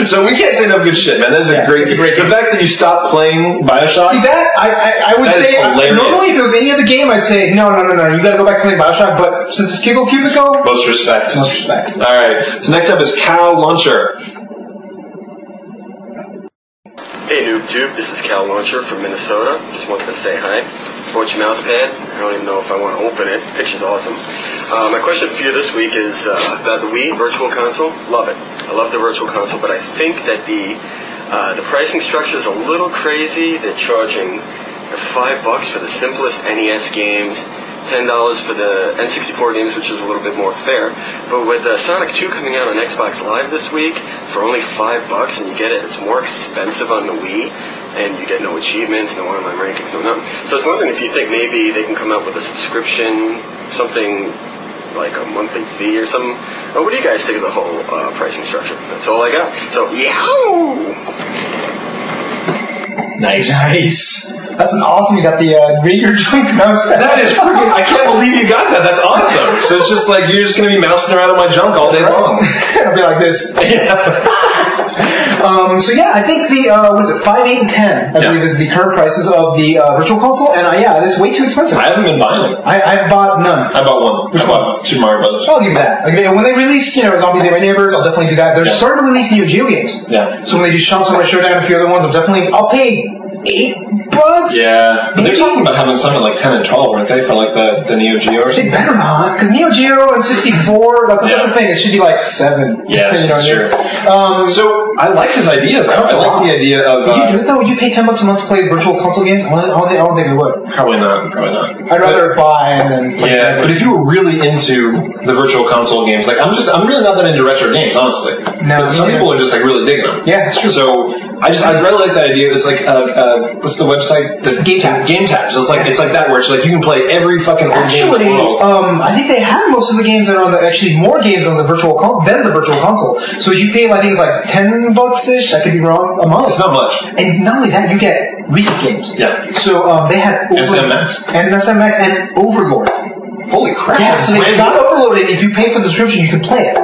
So we can't say enough good shit, man. That's a great game. The fact that you stopped playing Bioshock. See that? I would say normally if it was any other game, I'd say no. You got to go back to playing Bioshock. But since it's Kiko Cubicle, most respect. All right. So next up is Cal Launcher. Hey NooBTooB, this is Cal Launcher from Minnesota. Just wanted to say hi. Bought your mouse pad. I don't even know if I want to open it. Picture's awesome. My question for you this week is about the Wii Virtual Console. Love it. I love the Virtual Console, but I think that the pricing structure is a little crazy. They're charging $5 for the simplest NES games, $10 for the N64 games, which is a little bit more fair. But with Sonic 2 coming out on Xbox Live this week for only $5, and you get it, it's more expensive on the Wii, and you get no achievements, no online rankings, no nothing. So I was wondering if you think maybe they can come out with a subscription, something like a monthly fee or something. What do you guys think of the whole pricing structure? That's all I got. So, Nice. That's an awesome. You got the read your junk mouse pad. That is freaking. I can't believe you got that. That's awesome. So it's just like you're just gonna be mousing around in my junk all day long. It'll be like this. So yeah, I think the what is it, 5, 8, and 10? I believe is the current prices of the Virtual Console, and it's way too expensive. I haven't been buying it. I've bought none. I bought one. Which one? Super Mario Brothers. I'll give you that. When they release, Zombies Ate My Neighbors, I'll definitely do that. They're starting to release Neo Geo games. Yeah. So when they do Samurai Showdown and a few other ones, I'll pay $8. Yeah, but they're talking about having some at like 10 and 12, aren't they, for like the Neo Geo or something? They better not, because Neo Geo and 64, that's the thing, it should be like 7. Yeah, that's true. So, I like his idea, though. I like the idea of... Would you do it, though? Would you pay $10 a month to play Virtual Console games? I don't think I would. Probably not. I'd rather buy and then play. Yeah, but if you were really into the Virtual Console games, like, I'm really not that into retro games, honestly. No, but some people are just like really digging them. Yeah, it's true. So, I really like that idea. It's like, what's the website? Game Tab. Game Tab. So it's like that, where it's like you can play every fucking old game in the world. I think they have most of the games that are on more games on the Virtual Console. So as you pay, I think it's like $10-ish, I could be wrong, a month. It's not much. And not only that, you get recent games. Yeah. So they had SMX and Overlord. Holy crap. Yeah, so they got Overlord, and if you pay for the subscription, you can play it.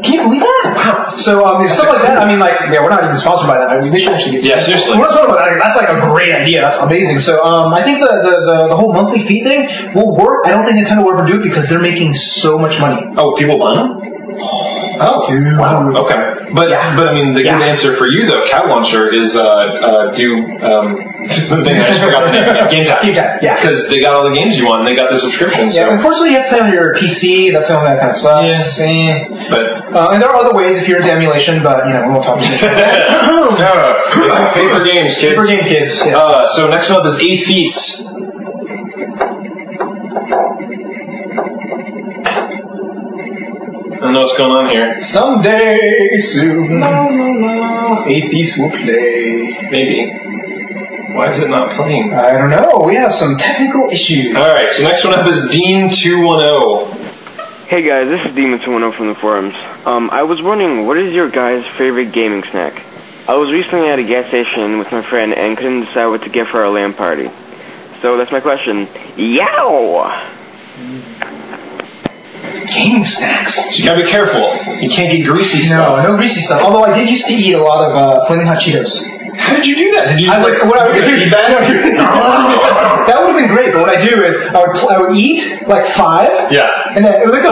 Can you believe that? Wow. So stuff like that, we're not even sponsored by that. They should actually get seriously. We're not sponsored by that. That's like a great idea. That's amazing. So I think the whole monthly fee thing will work. I don't think Nintendo will ever do it because they're making so much money. Oh, people buy them? Oh, dude. Wow. Okay. But the good answer for you, though, Cat Launcher, is the thing I just forgot the name. Game Tab. Game Tab, yeah. Because they got all the games you want and they got the subscription. So. Yeah, unfortunately, you have to play on your PC. That's the only that kind of sucks. Yeah. But and there are other ways if you're into emulation, but we won't talk about that. Pay for games, kids. Pay for game kids. Yeah. So next one up is Athis. I don't know what's going on here. Someday soon, Athis will play. Maybe. Why is it not playing? I don't know. We have some technical issues. Alright, so next one up is Dean210. Hey guys, this is Demon210 from the forums. I was wondering, what is your guys' favorite gaming snack? I was recently at a gas station with my friend and couldn't decide what to get for our LAN party. So that's my question. Yow! Gaming snacks. So you gotta be careful. You can't get greasy stuff. No greasy stuff. Although I did used to eat a lot of Flaming Hot Cheetos. How did you do that? Did you that would have been great, but what I do is I would eat like 5. Yeah. And then it was like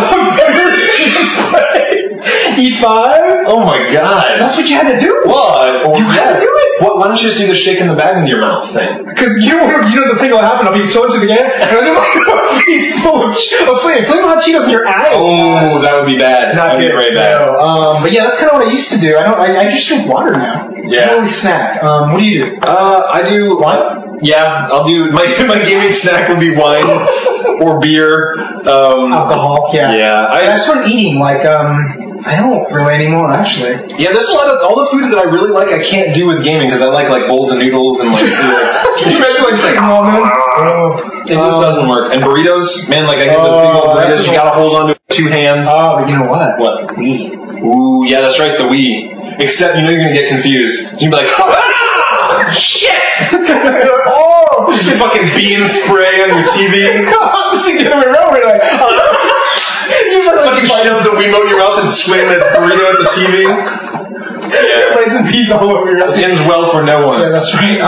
eat 5. Oh my god. That's what you had to do. What? You had to do it. Why don't you just do the shake in the bag into your mouth thing? Because you know the thing will happen. I'll be so into the game, and it'll just like a face full of Flaming Hot Cheetos in your eyes. Oh, that would be bad. Not that would good. be very bad. No. But yeah, that's kind of what I used to do. I just drink water now. Yeah. I don't really snack. What do you do? I do wine. Yeah, I'll do my gaming snack would be wine or beer. Alcohol. Yeah. Yeah. I started eating I don't really anymore, actually. Yeah, there's a lot of all the foods that I really like. I can't do with gaming because I like bowls of noodles and can you imagine just it just doesn't work. And burritos, man, I get those big old burritos. You gotta hold on to. 2 hands. Oh, but you know what? What? Wii. Ooh, yeah, that's right, the Wii. Except, you're going to get confused. You'd be like, ah, shit! Oh! Just fucking bean spray on your TV. I'm just thinking the other way around. We're like, you Fucking shove the Wiimote in your mouth and swing that burrito at the TV. Yeah. Place and peas all over your This ends well for no one. Yeah, that's right.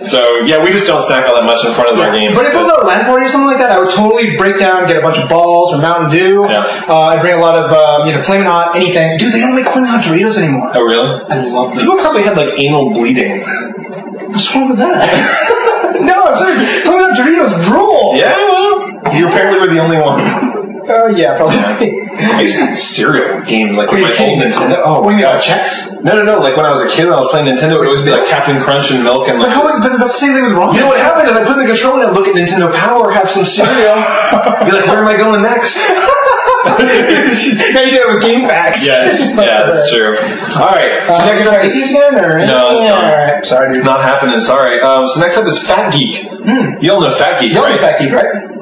So, yeah, we just don't snack all that much in front of our games. But if it was a LAN party or something like that, I would totally break down, get a bunch of balls or Mountain Dew. Yeah. I'd bring a lot of, Flamin' Hot, anything. Dude, they don't make Flamin' Hot Doritos anymore. Oh, really? I love them. People probably had, like, anal bleeding. What's wrong with that? No, I'm serious. Flamin' Hot Doritos rule. Yeah, well, you apparently were the only one. Yeah, probably. I used to eat cereal with games, like with my old Nintendo. Oh, what do you mean, checks? No. Like when I was a kid, when I was playing Nintendo, it would always be like Captain Crunch and milk and like. But that's the same thing with Ron. You know what happened is I put in the controller and I look at Nintendo Power, have some cereal, be like, where am I going next? Now you do it with Game Facts. Yes, yeah, that's true. All right, so next up is again, or no, it's not. All right. Sorry, dude. Not happening. Sorry. So next up is Fat Geek. You all know Fat Geek, You right? know Fat Geek, right?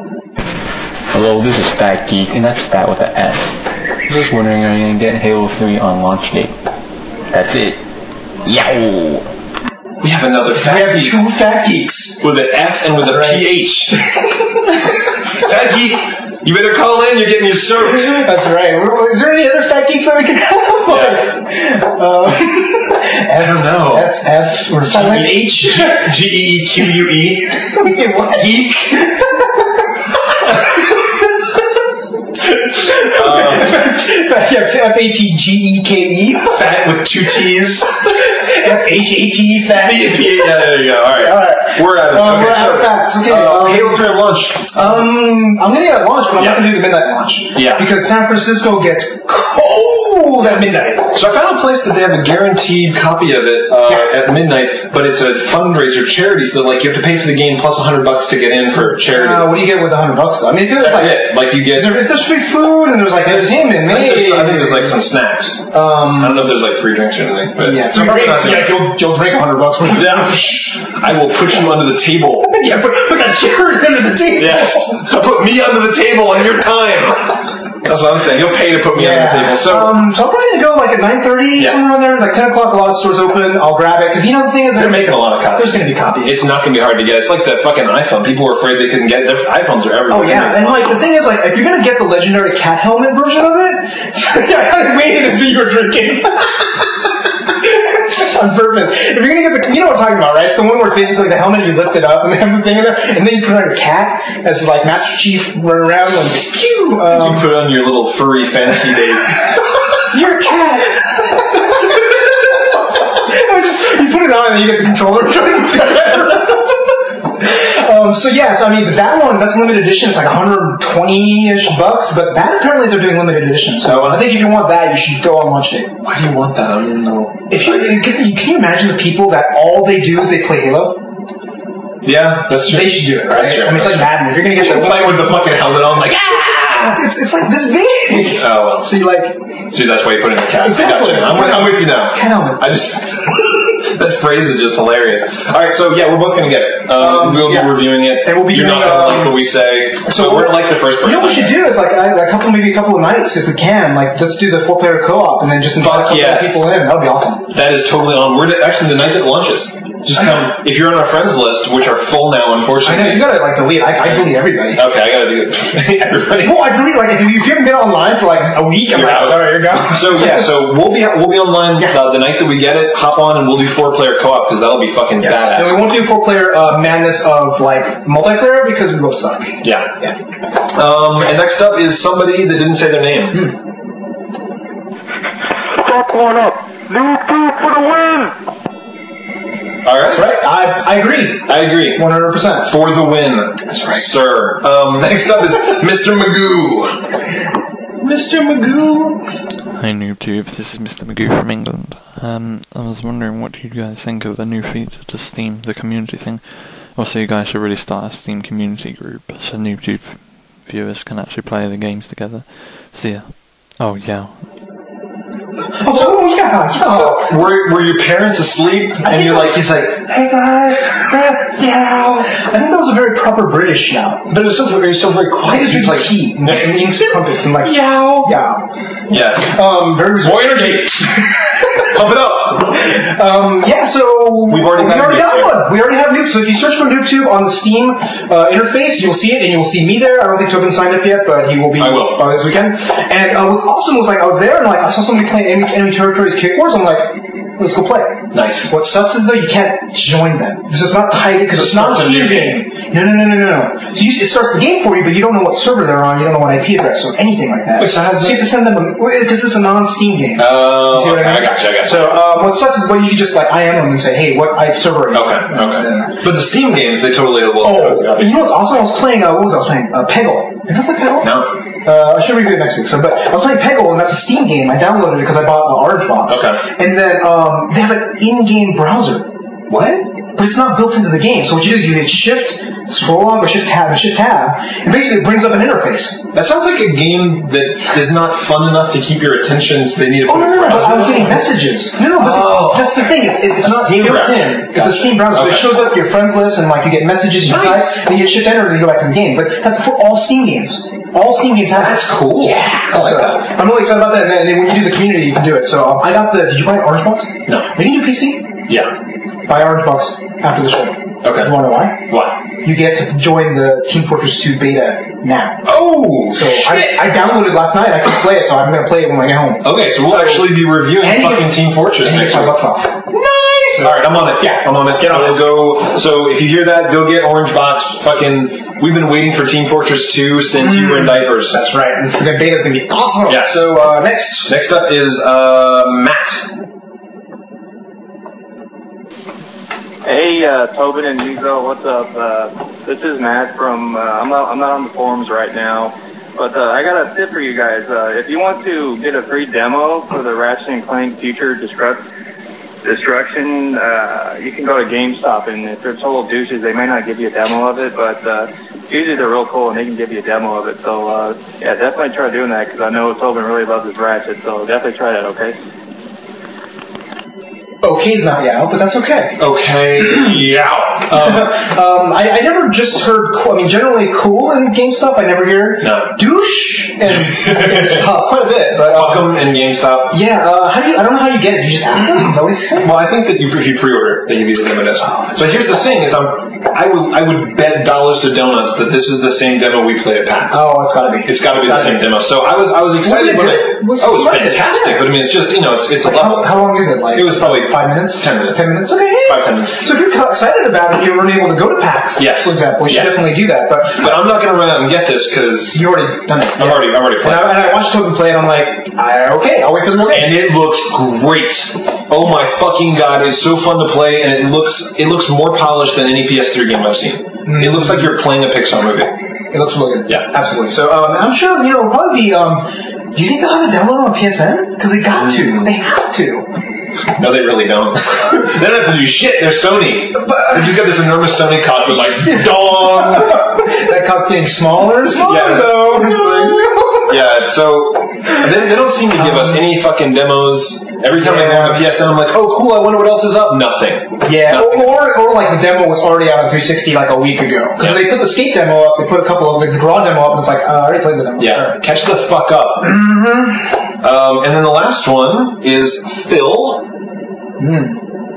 Hello, this is Fat Geek, and that's Fat with an S. Just wondering, are you gonna get Halo 3 on launch date? That's it. Yow! We have another Fat Geek. 2 Fat Geeks. With an F and with a PH. Fat Geek, you better call in, you're getting your served. That's right. Is there any other Fat Geeks that we can have? I don't know. SF or something. H GEEQUE. Wait, what? Geek. FATGEKE. Fat with 2 T's. FHAT fat. Yeah, there you go. All right. We're out of We're out of facts. Okay. Halo 3 at launch. I'm gonna get a launch, but I'm not gonna do the midnight launch. Yeah. Because San Francisco gets cold at midnight. So I found a place that they have a guaranteed copy of it at midnight, but it's a fundraiser charity, so that like you have to pay for the game plus $100 to get in for charity. What do you get with $100 though? I mean, That's it. Like you get. If there's free food and there's like entertainment, maybe. I think there's like some snacks. I don't know if there's like free drinks or anything. But yeah, free drinks. Yeah, you'll drink $100 worth of that. I will put you under the table. Yeah, put that chair under the table. Yes. Put me under the table on your time. That's what I'm saying. You'll pay to put me under the table. So I'm probably gonna go like at 9:30 somewhere around there. Like 10 o'clock, a lot of stores open. I'll grab it because you know the thing is they're making a lot of copies. There's gonna be copies. It's not gonna be hard to get. It's like the fucking iPhone. People were afraid they couldn't get it. Their iPhones are everywhere. Oh yeah, and like the thing is, like if you're gonna get the legendary cat helmet version of it, I waited until you were drinking. On purpose. If you're gonna get the, you know what I'm talking about, right? It's the one where it's basically the helmet, you lift it up and they have the thing in there, and then you put on your cat as like Master Chief running around and pew. You put on your little furry fantasy date. You're a cat. You put it on and you get the controller. So I mean, that one, that's limited edition. It's like $120-ish, but that apparently they're doing limited edition. So I think if you want that, you should go on launch day. Why do you want that? I don't even know. Can you imagine the people that all they do is they play Halo? Yeah, that's true. They should do it, right? That's true. I mean, it's like Madden. If you're gonna get playing with the fucking helmet on, like it's like this big. Oh well. So you like. See, that's why you put in the cat. Exactly. I'm with you now. Cat helmet. I just. That phrase is just hilarious. Alright, so yeah, we're both going to get it. We'll be reviewing it. And we'll be You're not going to like what we say. So we're like the first person. You know what we should do is like maybe a couple of nights if we can. Like let's do the 4-player co-op and then just invite a couple of people in. That would be awesome. That is totally on. We're actually the night that it launches. Just come. If you're on our friends list, which are full now, unfortunately. I know you gotta like delete. I delete everybody. Okay, I gotta do everybody. Well, I delete like if you haven't been online for like a week. I'm like, sorry, you're gone. So yeah, we'll be online the night that we get it. Hop on and we'll do 4-player co-op because that'll be fucking badass. And we won't do 4-player madness of like multiplayer because we both suck. Yeah. And next up is somebody that didn't say their name. Fuck one up. NooBTooB for the win. All right. That's right. I agree. 100%. For the win. That's right. Sir. Next up is Mr. Magoo. Mr. Magoo. Hi NooBTooB, this is Mr. Magoo from England. I was wondering what you guys think of the new feature to Steam, the community thing. Also, you guys should really start a Steam community group so NooBTooB viewers can actually play the games together. See ya. Oh, yeah. Oh yeah. So were your parents asleep? And he's like, hey guys, yow. I think that was a very proper British yow. But it was so very quiet. I just drink tea and eating some crumpets and like yow. Yes. Very more energy. Pump it up. So we already got one. We already have Noob. So if you search for NooBTooB on the Steam interface, you'll see it, and you'll see me there. I don't think Tobin signed up yet, but he will be by this weekend. And what's awesome was I was there, and I saw somebody playing Enemy Territories Kick Wars. I'm like, let's go play. Nice. What sucks is though you can't join them. This is not tied because it's not a Steam game. No. So it starts the game for you, but you don't know what server they're on. You don't know what IP address or anything like that. So you have to send them because it's a non-Steam game. Oh, see what I got you. So what sucks is when you can just IM them and say, hey, what server are you? Okay. But the Steam games, they totally will. Oh, you know what's awesome? I was playing, Peggle. Have you ever played Peggle? No. I should review it next week. But I was playing Peggle, and that's a Steam game. I downloaded it because I bought an Orange Box. Okay. And then they have an in-game browser. What? But it's not built into the game. So what you do is you hit Shift, scroll on, or Shift Tab, and basically it brings up an interface. That sounds like a game that is not fun enough to keep your attention, so they need to put No, but I was getting messages. No, that's the thing. It's not built in. It's a Steam browser, so it shows up your friends list, and you get messages, you type, and you hit Shift Enter, and you go back to the game. But that's for all Steam games. All Steam games have it. That's cool. Yeah. I like that. I'm really excited about that, and when you do the community, you can do it. So I got did you buy Orange Box? No. We can do PC? Yeah. Buy Orange Box after the show. Okay. You want to know why? Why? You get to join the Team Fortress 2 beta now. Oh! So I downloaded it last night. I couldn't play it, so I'm going to play it when I get home. Okay, so we'll actually be reviewing fucking Team Fortress next week. $5 off. Nice! Alright, I'm on it. Yeah, I'm on it. Get on it. Go. So if you hear that, go get Orange Box. We've been waiting for Team Fortress 2 since you were in diapers. That's right. The beta's going to be awesome. Yeah. So next up is Matt. Hey, Tobin and Yuzo, what's up? This is Matt from, I'm not on the forums right now, but I got a tip for you guys. If you want to get a free demo for the Ratchet & Clank Future Destruction, you can go to GameStop, and if they're total douches, they may not give you a demo of it, but usually they're real cool, and they can give you a demo of it. So, yeah, definitely try doing that, because I know Tobin really loves his Ratchet, so definitely try that, okay? Okay's not yeah, but that's okay. Okay, yeah. I never just heard cool. I mean, generally cool in GameStop. I never hear douche and quite a bit. But welcome in GameStop. Yeah. I don't know how you get it. You just ask them. Is that what he's saying? Well, I think that if you pre-order, they give you the demo disc. So here's the thing: I would bet dollars to donuts that this is the same demo we played at PAX. Oh, it's got to be. It's got to be the same demo. So I was excited. It was fantastic. But I mean, it's just it's a level. How long is it? It was probably 5 minutes? 10 minutes. 10 minutes? Okay, 5-10 minutes. So if you're excited about it, you weren't able to go to PAX, for example, you should definitely do that. But I'm not going to run out and get this because you already done it. I've already played. And I watched Tobin play it. I'm like, okay, I'll wait for the movie. And it looks great. Oh my fucking god! It's so fun to play, and it looks more polished than any PS3 game I've seen. It looks like you're playing a Pixar movie. It looks really good. Yeah, absolutely. So I'm sure it'll probably be. Do you think they'll have a download on PSN? Because they got to. They have to. No, they really don't. They don't have to do shit. They're Sony. They just got this enormous Sony cock with dong. That cock's getting smaller and smaller. Yeah, so they don't seem to give us any fucking demos. Every time I go on a PSN, I'm like, oh, cool, I wonder what else is up. Nothing. Yeah, or like the demo was already out on 360 like a week ago. Because they put the skate demo up, they put a couple of the Graw demo up, and it's like, I already played the demo. Yeah, catch the fuck up. And then the last one is Phil.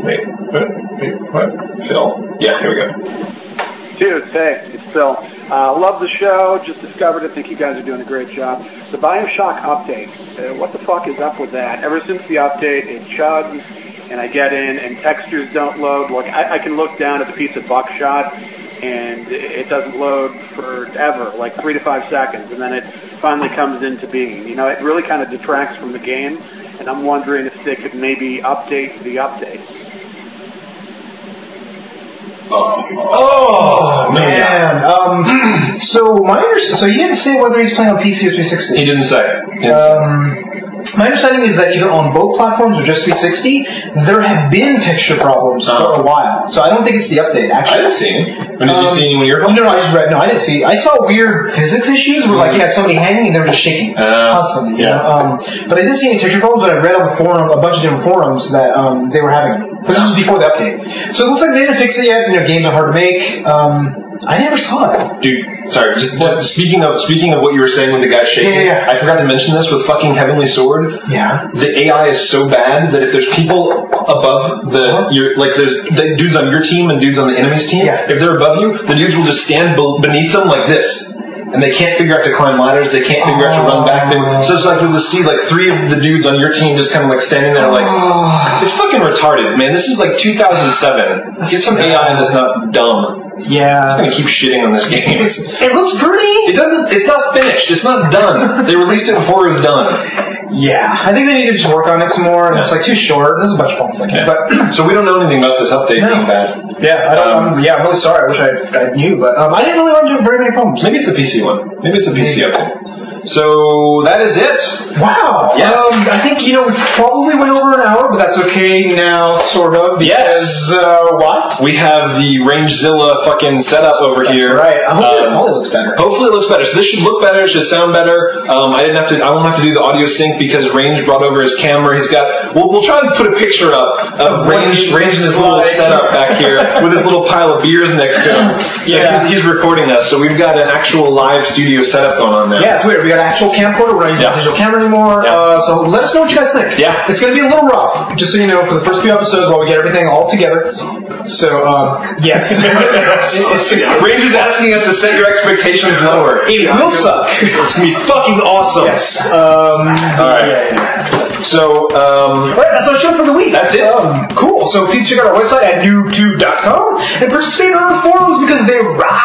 Wait, what? Phil. Yeah, here we go. Dude, hey, it's Phil. Love the show. Just discovered it. Think you guys are doing a great job. The Bioshock update. What the fuck is up with that? Ever since the update, it chugs, and I get in, and textures don't load. Like I can look down at the piece of buckshot, and it doesn't load forever, like 3 to 5 seconds, and then it finally comes into being. You know, it really kind of detracts from the game, and I'm wondering if they could maybe update the update. Oh man! So he didn't say whether he's playing on PC or 360. He didn't say. My understanding is that either on both platforms or just 360, there have been texture problems for a while. So I don't think it's the update, actually. I didn't see any. Did you see any when you were playing? No, I just read. No, I didn't see. I saw weird physics issues where, like, you had somebody hanging and they were just shaking constantly. Yeah. But I didn't see any texture problems, but I read on a bunch of different forums that they were having them. But this was before the update. So it looks like they didn't fix it yet. Games are hard to make. I never saw it. Dude, sorry, just speaking of what you were saying with the guy shaking, Yeah. I forgot to mention this with fucking Heavenly Sword. Yeah. The AI is so bad that if there's people above there's the dudes on your team and dudes on the enemy's team, if they're above you, the dudes will just stand beneath them like this. And they can't figure out to climb ladders, they can't figure out to run back. So it's like you'll just see like 3 of the dudes on your team just kind of like standing there like, it's fucking retarded, man. This is like 2007. Get some AI that's not dumb. Yeah. I'm just gonna keep shitting on this game. It looks pretty. It's not finished. It's not done. They released it before it was done. Yeah. I think they need to just work on it some more, and it's like too short. There's a bunch of problems like that. But so we don't know anything about this update being bad. Yeah, I don't. I'm really sorry. I wish I knew, but I didn't really run into very many problems. Maybe it's the PC one. Maybe it's a PC update. So that is it. Wow. Yes. I think we probably went over an hour, but that's okay now, sort of. Because, why? We have the Rangezilla fucking setup over here. Right. Hopefully it looks better. Hopefully it looks better. So this should look better. It should sound better. I won't have to do the audio sync because Range brought over his camera. He's got. We'll try and put a picture up of Range in his little setup back here with his little pile of beers next to him. So he's recording us. So we've got an actual live studio setup going on now. Yeah, it's weird. We got an actual camcorder. We're not using a digital camera anymore. So let us know what you guys think. Yeah. It's going to be a little rough, just so you know, for the first few episodes while we get everything all together. So, yes. Range is asking us to set your expectations lower. It will suck. It's going to be fucking awesome. Yes. Alright. So, alright, that's our show for the week. That's it. Cool. So please check out our website at NooBTooB.com and participate in our forums because they rock.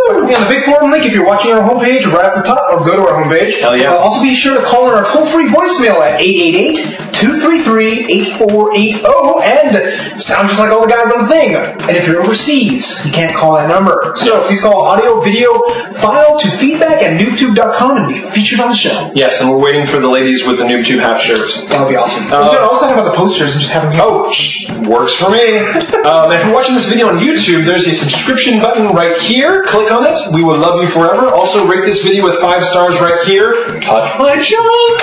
Click on the big forum link if you're watching our homepage right at the top, or go to our homepage. Hell yeah. Also be sure to call in our toll-free voicemail at 888-233-8480 and sound just like all the guys on the thing. And if you're overseas, you can't call that number. So please call audio, video, file to feedback at NooBTooB.com and be featured on the show. Yes, and we're waiting for the ladies with the NooBTooB half shirts. That would be awesome. We could also talk about the posters and just have them here. Works for me. If you're watching this video on YouTube, there's a subscription button right here. Click on it. We will love you forever. Also, rate this video with 5 stars right here. Touch my junk.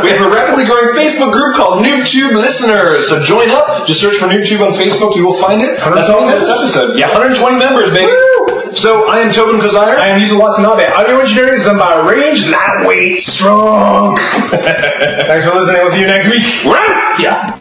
We have a rapidly growing Facebook group called NooBTooB Listeners. So join up. Just search for NooBTooB on Facebook. You will find it. That's all for this episode. Yeah, 120 members, baby. Woo! So I am Tobin Kozire. I am Yuzo Watanabe. Audio engineering is done by Range, lightweight, strong. Thanks for listening. We'll see you next week. Right. See ya.